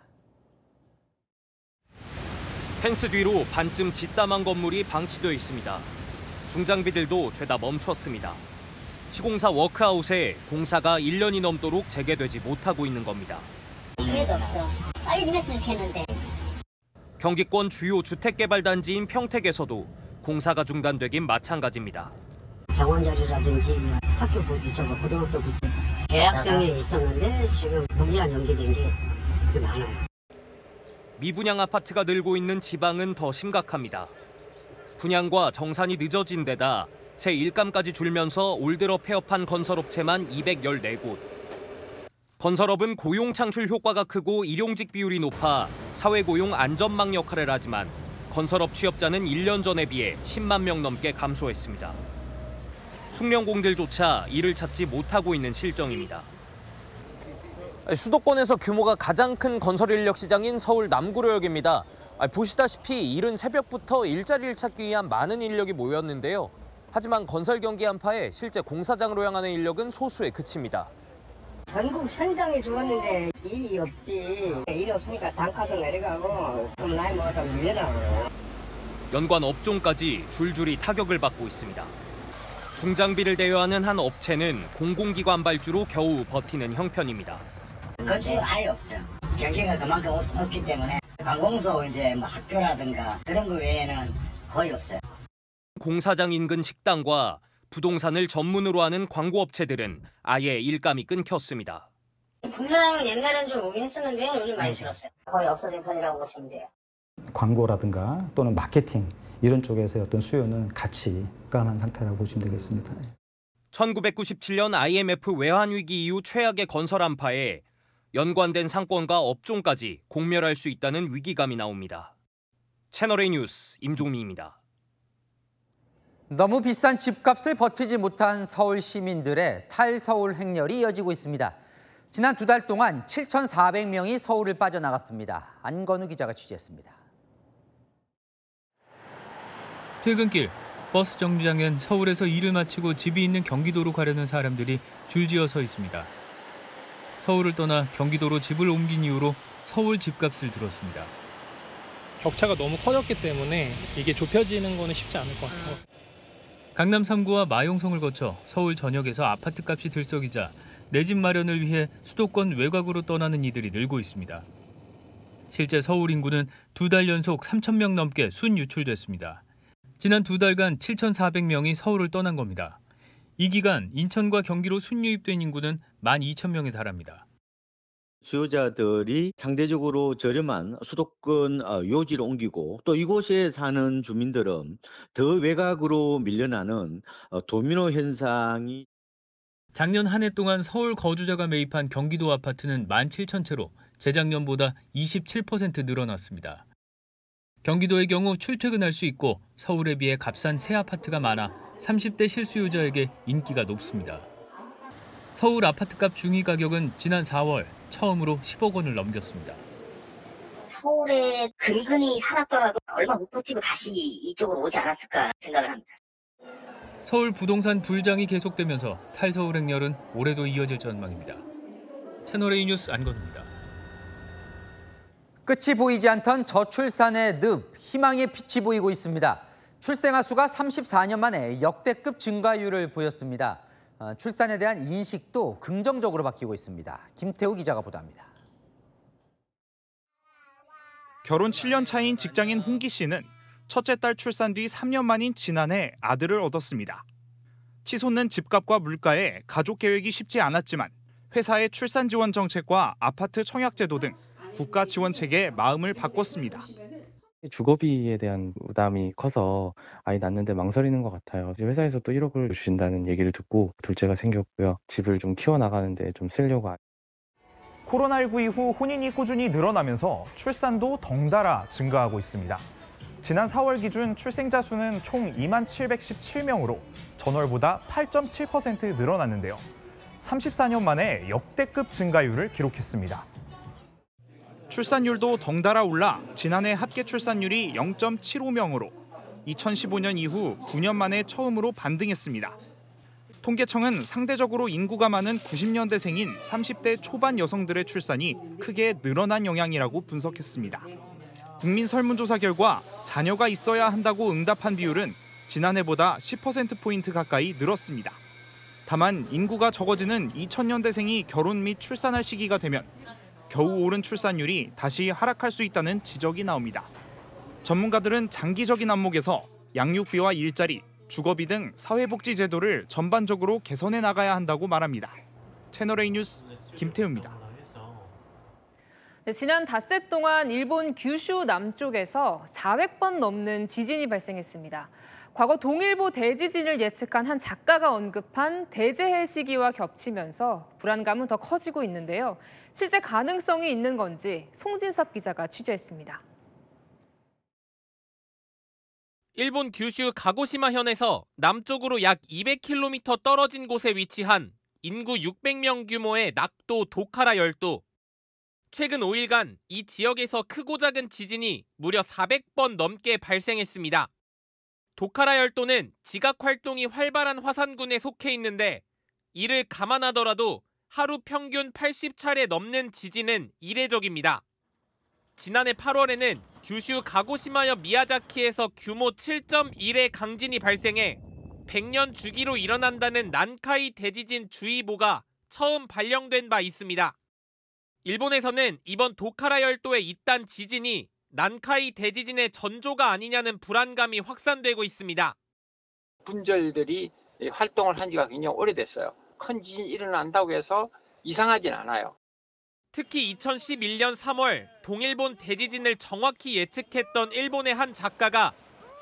펜스 뒤로 반쯤 짓담한 건물이 방치되어 있습니다. 중장비들도 죄다 멈췄습니다. 시공사 워크아웃에 공사가 1년이 넘도록 재개되지 못하고 있는 겁니다. 기회도 없죠. 빨리 좀 했으면 좋겠는데. 경기권 주요 주택개발단지인 평택에서도 공사가 중단되긴 마찬가지입니다. 병원 자리라든지 학교 부지 쪽 고등학교 부지 계약성이 있었는데 지금 무기한 연기된 게 그게 많아요. 미분양 아파트가 늘고 있는 지방은 더 심각합니다. 분양과 정산이 늦어진 데다 새 일감까지 줄면서 올 들어 폐업한 건설업체만 214곳. 건설업은 고용 창출 효과가 크고 일용직 비율이 높아 사회고용 안전망 역할을 하지만 건설업 취업자는 1년 전에 비해 10만 명 넘게 감소했습니다. 숙련공들조차 일을 찾지 못하고 있는 실정입니다. 수도권에서 규모가 가장 큰 건설 인력 시장인 서울 남구로역입니다. 보시다시피 이른 새벽부터 일자리를 찾기 위한 많은 인력이 모였는데요. 하지만 건설 경기 한파에 실제 공사장으로 향하는 인력은 소수에 그칩니다. 전국 현장이 좋았는데 일이 없지. 일이 없으니까 단가도 내려가고 좀 나이 먹어도 밀려나고. 연관 업종까지 줄줄이 타격을 받고 있습니다. 중장비를 대여하는 한 업체는 공공기관 발주로 겨우 버티는 형편입니다. 건축은 아예 없어요. 경기가 그만큼 없기 때문에 관공서 이제 뭐 학교라든가 그런 거 외에는 거의 없어요. 공사장 인근 식당과 부동산을 전문으로 하는 광고업체들은 아예 일감이 끊겼습니다. 공사장은 옛날엔 좀 오긴 했었는데요. 요즘 많이 줄었어요. 거의 없어진 편이라고 보시면 돼요. 광고라든가 또는 마케팅 이런 쪽에서의 어떤 수요는 같이 깜깜한 상태라고 보시면 되겠습니다. 1997년 IMF 외환위기 이후 최악의 건설 한파에 연관된 상권과 업종까지 공멸할 수 있다는 위기감이 나옵니다. 채널A 뉴스 임종민입니다. 너무 비싼 집값을 버티지 못한 서울 시민들의 탈서울 행렬이 이어지고 있습니다. 지난 2달 동안 7,400명이 서울을 빠져나갔습니다. 안건우 기자가 취재했습니다. 퇴근길 버스 정류장엔 서울에서 일을 마치고 집이 있는 경기도로 가려는 사람들이 줄지어 서 있습니다. 서울을 떠나 경기도로 집을 옮긴 이후로 서울 집값을 들었습니다. 격차가 너무 커졌기 때문에 이게 좁혀지는 거는 쉽지 않을 것 같아요. 강남 3구와 마용성을 거쳐 서울 전역에서 아파트값이 들썩이자 내 집 마련을 위해 수도권 외곽으로 떠나는 이들이 늘고 있습니다. 실제 서울 인구는 2달 연속 3,000명 넘게 순유출됐습니다. 지난 2달간 7,400명이 서울을 떠난 겁니다. 이 기간 인천과 경기로 순유입된 인구는 12,000명에 달합니다. 수요자들이 상대적으로 저렴한 수도권 요지로 옮기고 또 이곳에 사는 주민들은 더 외곽으로 밀려나는 도미노 현상이 작년 한 해 동안 서울 거주자가 매입한 경기도 아파트는 17,000채로 재작년보다 27% 늘어났습니다. 경기도의 경우 출퇴근할 수 있고 서울에 비해 값싼 새 아파트가 많아 30대 실수요자에게 인기가 높습니다. 서울 아파트값 중위 가격은 지난 4월 처음으로 10억 원을 넘겼습니다. 서울에 근근히 살았더라도 얼마 못 버티고 다시 이쪽으로 오지 않았을까 생각을 합니다. 서울 부동산 불장이 계속되면서 탈서울 행렬은 올해도 이어질 전망입니다. 채널A 뉴스 안건우입니다. 끝이 보이지 않던 저출산의 늪, 희망의 빛이 보이고 있습니다. 출생아 수가 34년 만에 역대급 증가율을 보였습니다. 출산에 대한 인식도 긍정적으로 바뀌고 있습니다. 김태우 기자가 보도합니다. 결혼 7년 차인 직장인 홍기 씨는 첫째 딸 출산 뒤 3년 만인 지난해 아들을 얻었습니다. 치솟는 집값과 물가에 가족 계획이 쉽지 않았지만 회사의 출산 지원 정책과 아파트 청약제도 등 국가 지원 체계에 마음을 바꿨습니다. 주거비에 대한 부담이 커서 아이 낳는데 망설이는 것 같아요. 회사에서 또 1억을 주신다는 얘기를 듣고 둘째가 생겼고요. 집을 좀 키워나가는데 좀 쓰려고. 코로나19 이후 혼인이 꾸준히 늘어나면서 출산도 덩달아 증가하고 있습니다. 지난 4월 기준 출생자 수는 총 2717명으로 전월보다 8.7% 늘어났는데요. 34년 만에 역대급 증가율을 기록했습니다. 출산율도 덩달아 올라 지난해 합계 출산율이 0.75명으로 2015년 이후 9년 만에 처음으로 반등했습니다. 통계청은 상대적으로 인구가 많은 90년대생인 30대 초반 여성들의 출산이 크게 늘어난 영향이라고 분석했습니다. 국민 설문조사 결과 자녀가 있어야 한다고 응답한 비율은 지난해보다 10%포인트 가까이 늘었습니다. 다만 인구가 적어지는 2000년대생이 결혼 및 출산할 시기가 되면 겨우 오른 출산율이 다시 하락할 수 있다는 지적이 나옵니다. 전문가들은 장기적인 안목에서 양육비와 일자리, 주거비 등 사회복지 제도를 전반적으로 개선해 나가야 한다고 말합니다. 채널A 뉴스 김태우입니다. 네, 지난 닷새 동안 일본 규슈 남쪽에서 400번 넘는 지진이 발생했습니다. 과거 동일보 대지진을 예측한 한 작가가 언급한 대재해 시기와 겹치면서 불안감은 더 커지고 있는데요. 실제 가능성이 있는 건지 송진섭 기자가 취재했습니다. 일본 규슈 가고시마현에서 남쪽으로 약 200km 떨어진 곳에 위치한 인구 600명 규모의 낙도 도카라 열도. 최근 5일간 이 지역에서 크고 작은 지진이 무려 400번 넘게 발생했습니다. 도카라 열도는 지각 활동이 활발한 화산군에 속해 있는데 이를 감안하더라도 하루 평균 80차례 넘는 지진은 이례적입니다. 지난해 8월에는 규슈 가고시마현 미야자키에서 규모 7.1의 강진이 발생해 100년 주기로 일어난다는 난카이 대지진 주의보가 처음 발령된 바 있습니다. 일본에서는 이번 도카라 열도의 이딴 지진이 난카이 대지진의 전조가 아니냐는 불안감이 확산되고 있습니다. 분절들이 활동을 한 지가 굉장히 오래됐어요. 큰 지진이 일어난다고 해서 이상하진 않아요. 특히 2011년 3월 동일본 대지진을 정확히 예측했던 일본의 한 작가가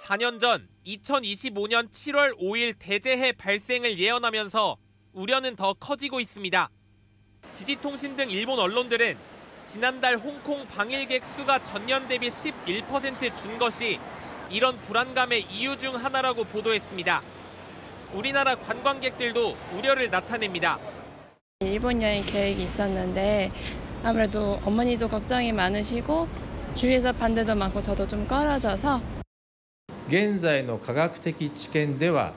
4년 전 2025년 7월 5일 대재해 발생을 예언하면서 우려는 더 커지고 있습니다. 지지통신 등 일본 언론들은 지난달 홍콩 방일객 수가 전년 대비 11% 준 것이 이런 불안감의 이유 중 하나라고 보도했습니다. 우리나라 관광객들도 우려를 나타냅니다. 일본 여행 계획이 있었는데 아무래도 어머니도 걱정이 많으시고 주위에서 반대도 많고 저도 좀 꺼려져서 現在の科学的知見では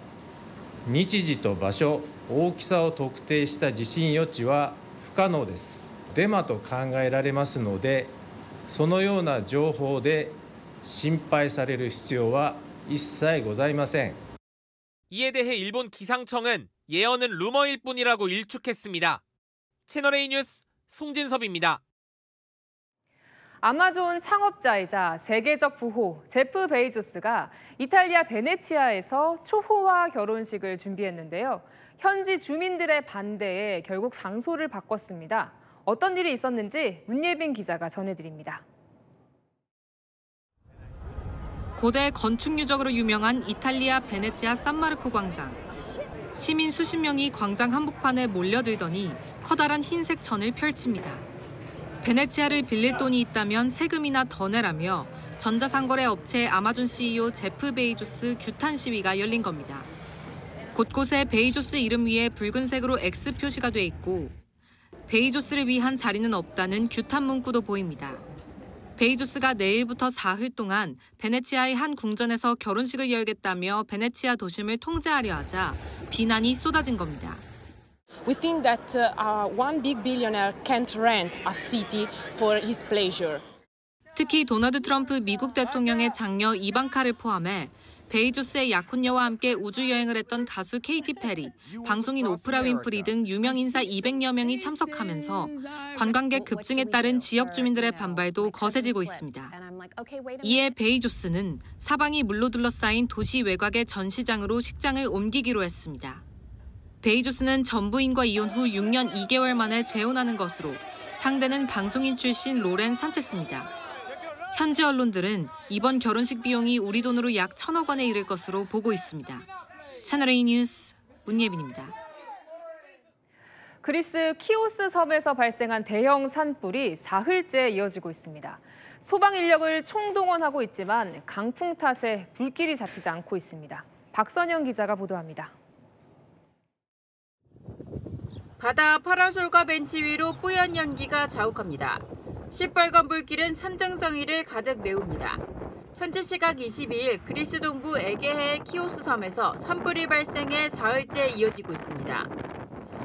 日時と場所、大きさを特定した地震予知は不可能です。デマと考えられますので、そのような情報で心配される必要は一切ございません。 이에 대해 일본 기상청은 예언은 루머일 뿐이라고 일축했습니다. 채널A 뉴스 송진섭입니다. 아마존 창업자이자 세계적 부호 제프 베이조스가 이탈리아 베네치아에서 초호화 결혼식을 준비했는데요. 현지 주민들의 반대에 결국 장소를 바꿨습니다. 어떤 일이 있었는지 문예빈 기자가 전해드립니다. 고대 건축 유적으로 유명한 이탈리아 베네치아 산마르코 광장. 시민 수십 명이 광장 한복판에 몰려들더니 커다란 흰색 천을 펼칩니다. 베네치아를 빌릴 돈이 있다면 세금이나 더 내라며 전자상거래 업체 아마존 CEO 제프 베이조스 규탄 시위가 열린 겁니다. 곳곳에 베이조스 이름 위에 붉은색으로 X 표시가 돼 있고 베이조스를 위한 자리는 없다는 규탄 문구도 보입니다. 베이조스가 내일부터 사흘 동안 베네치아의 한 궁전에서 결혼식을 열겠다며 베네치아 도심을 통제하려 하자 비난이 쏟아진 겁니다. We think that one big billionaire can't rent a city for his pleasure. 특히 도널드 트럼프 미국 대통령의 장녀 이방카를 포함해 베이조스의 약혼녀와 함께 우주여행을 했던 가수 케이티 페리, 방송인 오프라 윈프리 등 유명 인사 200여 명이 참석하면서 관광객 급증에 따른 지역 주민들의 반발도 거세지고 있습니다. 이에 베이조스는 사방이 물로 둘러싸인 도시 외곽의 전시장으로 식장을 옮기기로 했습니다. 베이조스는 전부인과 이혼 후 6년 2개월 만에 재혼하는 것으로 상대는 방송인 출신 로렌 산체스입니다. 현지 언론들은 이번 결혼식 비용이 우리 돈으로 약 1,000억 원에 이를 것으로 보고 있습니다. 채널A 뉴스 문예빈입니다. 그리스 키오스 섬에서 발생한 대형 산불이 사흘째 이어지고 있습니다. 소방 인력을 총동원하고 있지만 강풍 탓에 불길이 잡히지 않고 있습니다. 박선영 기자가 보도합니다. 바다 파라솔과 벤치 위로 뿌연 연기가 자욱합니다. 시뻘건 불길은 산등성이를 가득 메웁니다. 현지 시각 22일 그리스 동부 에게해 키오스 섬에서 산불이 발생해 사흘째 이어지고 있습니다.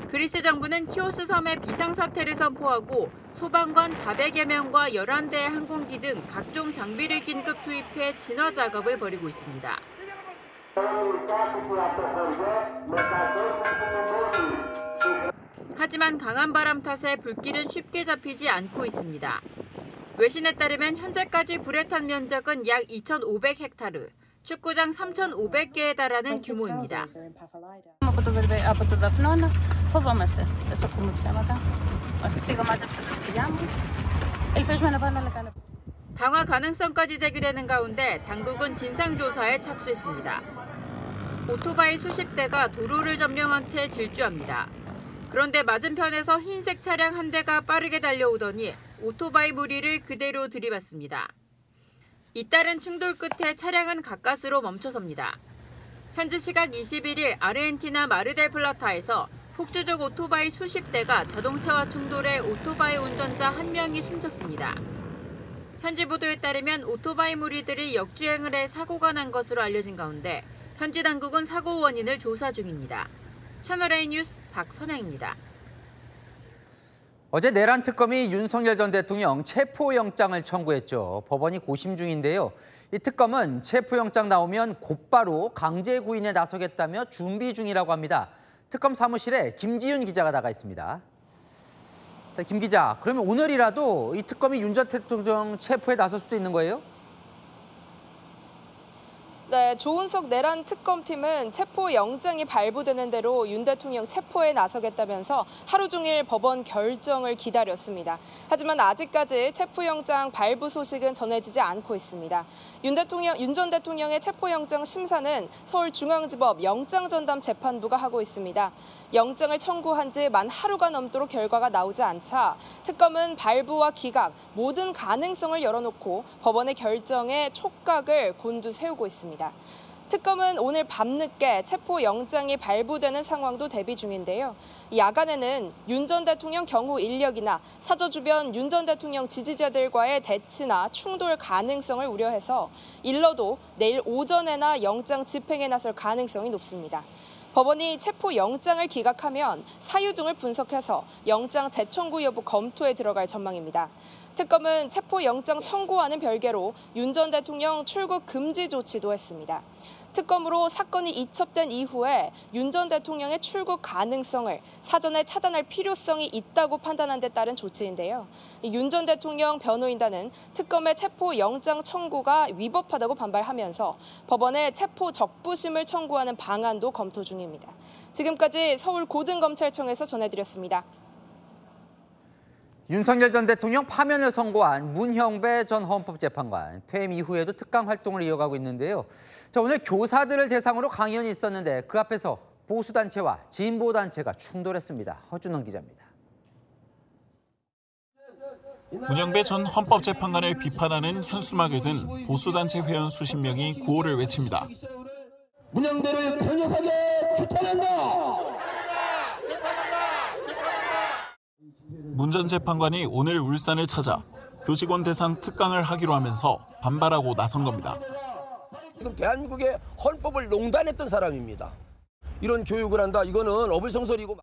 그리스 정부는 키오스 섬에 비상사태를 선포하고 소방관 400여 명과 11대의 항공기 등 각종 장비를 긴급 투입해 진화 작업을 벌이고 있습니다. 하지만 강한 바람 탓에 불길은 쉽게 잡히지 않고 있습니다. 외신에 따르면 현재까지 불에 탄 면적은 약 2,500헥타르, 축구장 3,500개에 달하는 규모입니다. 방화 가능성까지 제기되는 가운데 당국은 진상조사에 착수했습니다. 오토바이 수십 대가 도로를 점령한 채 질주합니다. 그런데 맞은편에서 흰색 차량 한 대가 빠르게 달려오더니 오토바이 무리를 그대로 들이받습니다. 잇따른 충돌 끝에 차량은 가까스로 멈춰섭니다. 현지 시각 21일 아르헨티나 마르델 플라타에서 폭주족 오토바이 수십 대가 자동차와 충돌해 오토바이 운전자 한 명이 숨졌습니다. 현지 보도에 따르면 오토바이 무리들이 역주행을 해 사고가 난 것으로 알려진 가운데 현지 당국은 사고 원인을 조사 중입니다. 채널A 뉴스 박선영입니다. 어제 내란 특검이 윤석열 전 대통령 체포영장을 청구했죠. 법원이 고심 중인데요. 이 특검은 체포영장 나오면 곧바로 강제 구인에 나서겠다며 준비 중이라고 합니다. 특검 사무실에 김지윤 기자가 나가 있습니다. 자, 김 기자, 그러면 오늘이라도 이 특검이 윤 전 대통령 체포에 나설 수도 있는 거예요? 네, 조은석 내란 특검팀은 체포 영장이 발부되는 대로 윤 대통령 체포에 나서겠다면서 하루 종일 법원 결정을 기다렸습니다. 하지만 아직까지 체포 영장 발부 소식은 전해지지 않고 있습니다. 윤 전 대통령의 체포 영장 심사는 서울중앙지법 영장전담 재판부가 하고 있습니다. 영장을 청구한 지 만 하루가 넘도록 결과가 나오지 않자 특검은 발부와 기각 모든 가능성을 열어놓고 법원의 결정에 촉각을 곤두세우고 있습니다. 특검은 오늘 밤늦게 체포영장이 발부되는 상황도 대비 중인데요. 야간에는 윤 전 대통령 경호 인력이나 사저 주변 윤 전 대통령 지지자들과의 대치나 충돌 가능성을 우려해서 일러도 내일 오전에나 영장 집행에 나설 가능성이 높습니다. 법원이 체포영장을 기각하면 사유 등을 분석해서 영장 재청구 여부 검토에 들어갈 전망입니다. 특검은 체포영장 청구와는 별개로 윤 전 대통령 출국 금지 조치도 했습니다. 특검으로 사건이 이첩된 이후에 윤 전 대통령의 출국 가능성을 사전에 차단할 필요성이 있다고 판단한 데 따른 조치인데요. 윤 전 대통령 변호인단은 특검의 체포영장 청구가 위법하다고 반발하면서 법원에 체포 적부심을 청구하는 방안도 검토 중입니다. 지금까지 서울 고등검찰청에서 전해드렸습니다. 윤석열 전 대통령 파면을 선고한 문형배 전 헌법재판관 퇴임 이후에도 특강 활동을 이어가고 있는데요. 자, 오늘 교사들을 대상으로 강연이 있었는데 그 앞에서 보수단체와 진보단체가 충돌했습니다. 허준원 기자입니다. 문형배 전 헌법재판관을 비판하는 현수막을 든 보수단체 회원 수십 명이 구호를 외칩니다. 문형배를 강력하게 규탄한다! 문 전 재판관이 오늘 울산을 찾아 교직원 대상 특강을 하기로 하면서 반발하고 나선 겁니다. 지금 대한민국의 헌법을 농단했던 사람입니다. 이런 교육을 한다, 이거는 어불성설이고.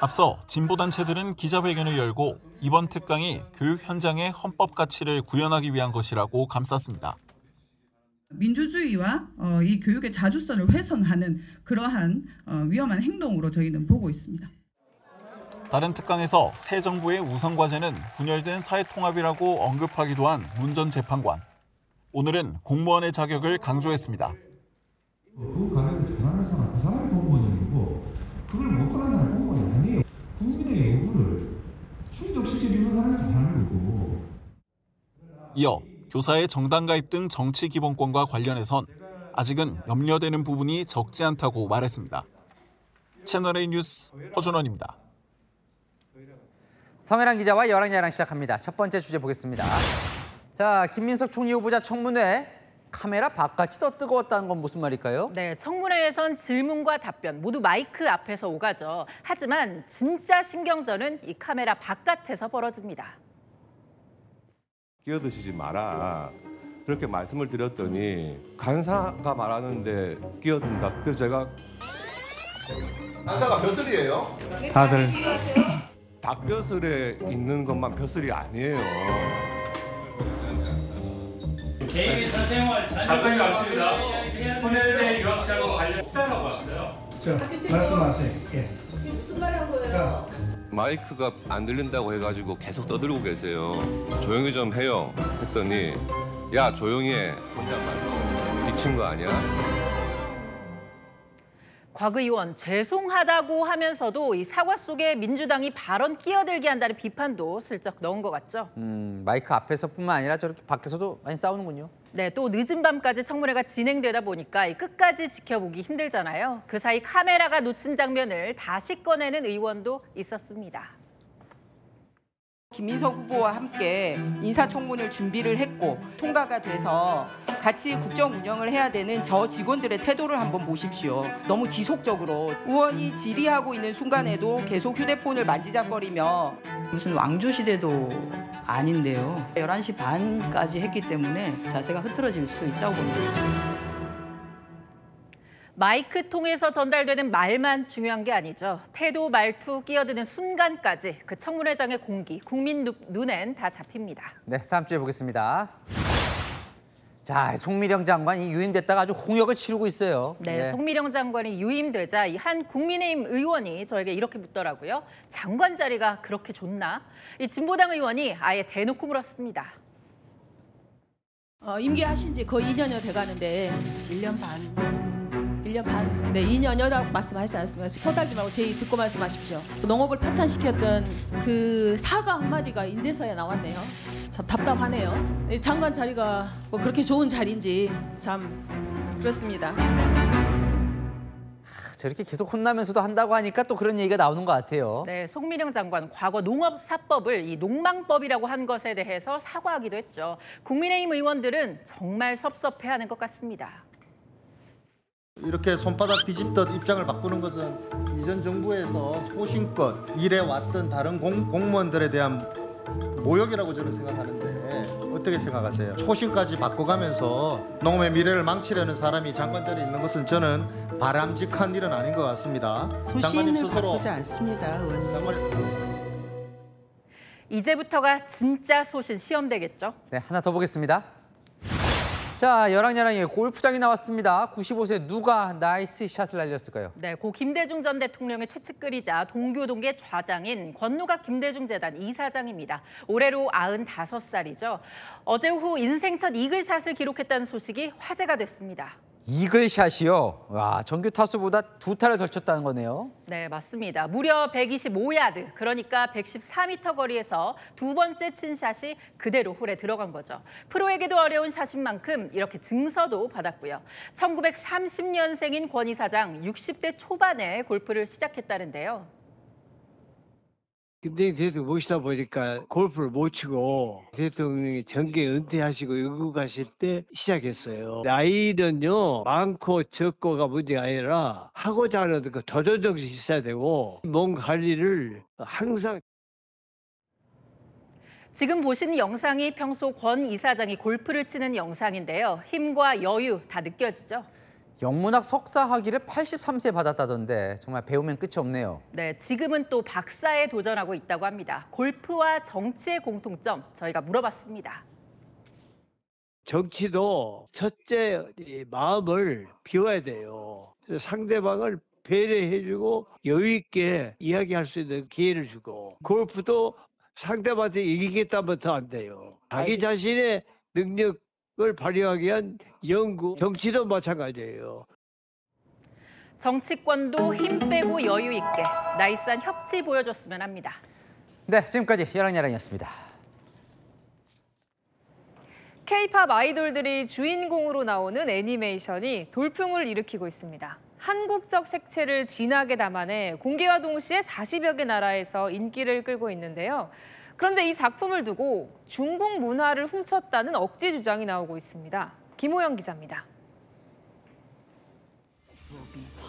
앞서 진보단체들은 기자회견을 열고 이번 특강이 교육 현장의 헌법 가치를 구현하기 위한 것이라고 감쌌습니다. 민주주의와 이 교육의 자주성을 훼손하는 그러한 위험한 행동으로 저희는 보고 있습니다. 다른 특강에서 새 정부의 우선 과제는 분열된 사회통합이라고 언급하기도 한 문 전 재판관. 오늘은 공무원의 자격을 강조했습니다. 그 가격을 전환할 사람, 그 사람이 공무원이고 그걸 못 하는 사람이 공무원이 아니에요. 국민의 요구를 충족시켜주는 사람이 잘하는 거고. 이어 교사의 정당 가입 등 정치 기본권과 관련해선 아직은 염려되는 부분이 적지 않다고 말했습니다. 채널A 뉴스 허준원입니다. 성혜랑 기자와 여랑야랑 시작합니다. 첫 번째 주제 보겠습니다. 자, 김민석 총리 후보자 청문회 카메라 바깥이 더 뜨거웠다는 건 무슨 말일까요? 네, 청문회에선 질문과 답변 모두 마이크 앞에서 오가죠. 하지만 진짜 신경전은 이 카메라 바깥에서 벌어집니다. 끼어드시지 마라. 그렇게 말씀을 드렸더니 간사가 말하는데 끼어든다. 그래서 제가 간사가 벼슬이에요? 다들 닭벼슬에 있는 것만 벼슬이 아니에요. 개인의 사생활 자주 왔습니다. 손해배 유학자로 관련 없다라고 왔어요. 말씀하세요. 예. 무슨 말 한 거예요? 마이크가 안 들린다고 해가지고 계속 떠들고 계세요. 조용히 좀 해요. 했더니 야 조용히 해. 혼잣말로. 미친 거 아니야? 곽 의원 죄송하다고 하면서도 이 사과 속에 민주당이 발언 끼어들게 한다는 비판도 슬쩍 넣은 것 같죠. 마이크 앞에서뿐만 아니라 저렇게 밖에서도 많이 싸우는군요. 네, 또 늦은 밤까지 청문회가 진행되다 보니까 끝까지 지켜보기 힘들잖아요. 그 사이 카메라가 놓친 장면을 다시 꺼내는 의원도 있었습니다. 김민석 후보와 함께 인사청문회를 준비를 했고 통과가 돼서 같이 국정 운영을 해야 되는 저 직원들의 태도를 한번 보십시오. 너무 지속적으로 의원이 질의하고 있는 순간에도 계속 휴대폰을 만지작거리며 무슨 왕조시대도 아닌데요. 11시 반까지 했기 때문에 자세가 흐트러질 수 있다고 봅니다. 마이크 통해서 전달되는 말만 중요한 게 아니죠. 태도, 말투, 끼어드는 순간까지 그 청문회장의 공기, 국민 눈엔 다 잡힙니다. 네, 다음 주에 보겠습니다. 자, 송미령 장관이 유임됐다가 아주 홍역을 치르고 있어요. 네, 송미령 장관이 유임되자 이 한 국민의힘 의원이 저에게 이렇게 묻더라고요. 장관 자리가 그렇게 좋나? 이 진보당 의원이 아예 대놓고 물었습니다. 임기하신 지 거의 2년여 돼가는데 1년 반. 1년 반. 네, 2년여라고 말씀하시지 않았습니까? 서달지 말고 제 듣고 말씀하십시오. 농업을 파탄시켰던 그 사과 한마디가 인제서야 나왔네요. 참 답답하네요. 장관 자리가 뭐 그렇게 좋은 자리인지 참 그렇습니다. 저렇게 계속 혼나면서도 한다고 하니까 또 그런 얘기가 나오는 것 같아요. 네, 송미령 장관 과거 농업사법을 이 농망법이라고 한 것에 대해서 사과하기도 했죠. 국민의힘 의원들은 정말 섭섭해하는 것 같습니다. 이렇게 손바닥 뒤집듯 입장을 바꾸는 것은 이전 정부에서 소신껏 일해왔던 다른 공무원들에 대한 모욕이라고 저는 생각하는데 어떻게 생각하세요? 소신까지 바꿔가면서 농업의 미래를 망치려는 사람이 장관 자리에 있는 것은 저는 바람직한 일은 아닌 것 같습니다. 장관님 스스로 바꾸지 않습니다, 의원님. 이제부터가 진짜 소신 시험되겠죠? 네, 하나 더 보겠습니다. 자, 여랑야랑이 골프장이 나왔습니다. 95세 누가 나이스 샷을 날렸을까요? 네, 고 김대중 전 대통령의 최측근이자 동교동계 좌장인 권노갑 김대중 재단 이사장입니다. 올해로 95살이죠. 어제 오후 인생 첫 이글샷을 기록했다는 소식이 화제가 됐습니다. 이글샷이요. 와, 정규 타수보다 2타를 덜 쳤다는 거네요. 네, 맞습니다. 무려 125야드, 그러니까 114m 거리에서 두 번째 친 샷이 그대로 홀에 들어간 거죠. 프로에게도 어려운 샷인 만큼 이렇게 증서도 받았고요. 1930년생인 권 이사장, 60대 초반에 골프를 시작했다는데요. 김대중 대통령 모시다 보니까 골프를 못 치고 대통령이 정계 은퇴하시고 영국 가실 때 시작했어요. 나이는요 많고 적고가 문제가 아니라 하고자 하는 그 도전정신이 있어야 되고 몸 관리를 항상. 지금 보시는 영상이 평소 권 이사장이 골프를 치는 영상인데요. 힘과 여유 다 느껴지죠? 영문학 석사 학위를 83세에 받았다던데 정말 배우면 끝이 없네요. 네, 지금은 또 박사에 도전하고 있다고 합니다. 골프와 정치의 공통점 저희가 물어봤습니다. 정치도 첫째 마음을 비워야 돼요. 상대방을 배려해주고 여유 있게 이야기할 수 있는 기회를 주고, 골프도 상대방한테 이기겠다면 더 안 돼요. 자기 자신의 능력을 발휘하기 위한 연구, 정치도 마찬가지예요. 정치권도 힘 빼고 여유 있게 나이스한 협치 보여줬으면 합니다. 네, 지금까지 야랑야랑이었습니다. K-팝 아이돌들이 주인공으로 나오는 애니메이션이 돌풍을 일으키고 있습니다. 한국적 색채를 진하게 담아내 공개와 동시에 40여 개 나라에서 인기를 끌고 있는데요. 그런데 이 작품을 두고 중국 문화를 훔쳤다는 억지 주장이 나오고 있습니다. 김호영 기자입니다.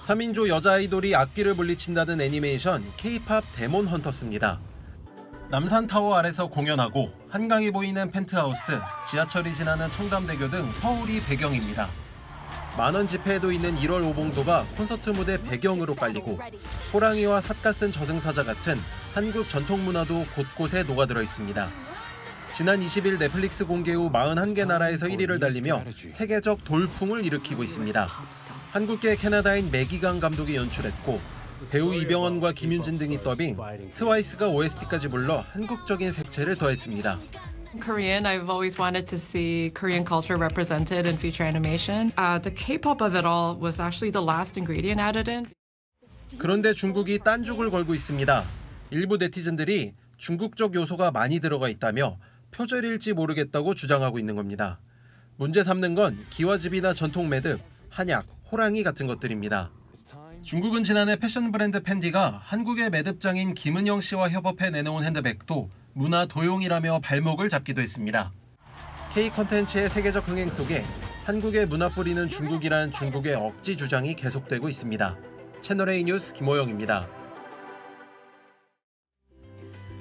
3인조 여자 아이돌이 악기를 물리친다는 애니메이션 K-팝 데몬 헌터스입니다. 남산타워 아래서 공연하고 한강이 보이는 펜트하우스, 지하철이 지나는 청담대교 등 서울이 배경입니다. 만원 지폐에도 있는 1월 오봉도가 콘서트 무대 배경으로 깔리고 호랑이와 삿갓 쓴 저승사자 같은 한국 전통 문화도 곳곳에 녹아들어 있습니다. 지난 20일 넷플릭스 공개 후 41개 나라에서 1위를 달리며 세계적 돌풍을 일으키고 있습니다. 한국계 캐나다인 매기강 감독이 연출했고 배우 이병헌과 김윤진 등이 더빙, 트와이스가 OST까지 불러 한국적인 색채를 더했습니다. Korean, I've always wanted to see Korean culture represented in feature animation. The K-pop of it all was actually the last ingredient added in. 그런데 중국이 딴죽을 걸고 있습니다. 일부 네티즌들이 중국적 요소가 많이 들어가 있다며 표절일지 모르겠다고 주장하고 있는 겁니다. 문제 삼는 건 기와집이나 전통 매듭, 한약, 호랑이 같은 것들입니다. 중국은 지난해 패션 브랜드 팬디가 한국의 매듭장인 김은영 씨와 협업해 내놓은 핸드백도 문화 도용이라며 발목을 잡기도 했습니다. K 콘텐츠의 세계적 흥행 속에 한국의 문화 뿌리는 중국이란 중국의 억지 주장이 계속되고 있습니다. 채널A 뉴스 김호영입니다.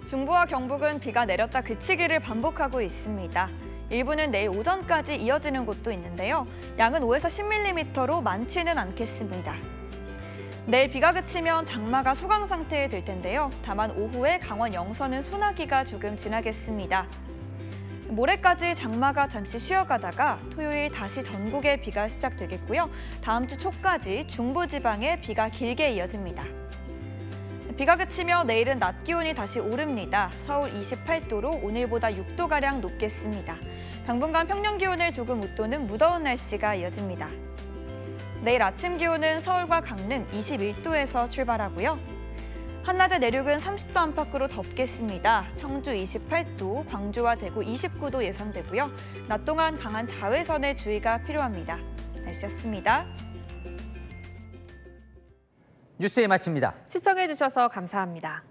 중부와 경북은 비가 내렸다 그치기를 반복하고 있습니다. 일부는 내일 오전까지 이어지는 곳도 있는데요. 양은 5에서 10mm로 많지는 않겠습니다. 내일 비가 그치면 장마가 소강 상태에 들 텐데요. 다만 오후에 강원 영서는 소나기가 조금 지나겠습니다. 모레까지 장마가 잠시 쉬어가다가 토요일 다시 전국에 비가 시작되겠고요. 다음 주 초까지 중부지방에 비가 길게 이어집니다. 비가 그치며 내일은 낮 기온이 다시 오릅니다. 서울 28도로 오늘보다 6도가량 높겠습니다. 당분간 평년 기온을 조금 웃도는 무더운 날씨가 이어집니다. 내일 아침 기온은 서울과 강릉 21도에서 출발하고요. 한낮에 내륙은 30도 안팎으로 덥겠습니다. 청주 28도, 광주와 대구 29도 예상되고요. 낮 동안 강한 자외선에 주의가 필요합니다. 날씨였습니다. 뉴스에 마칩니다. 시청해주셔서 감사합니다.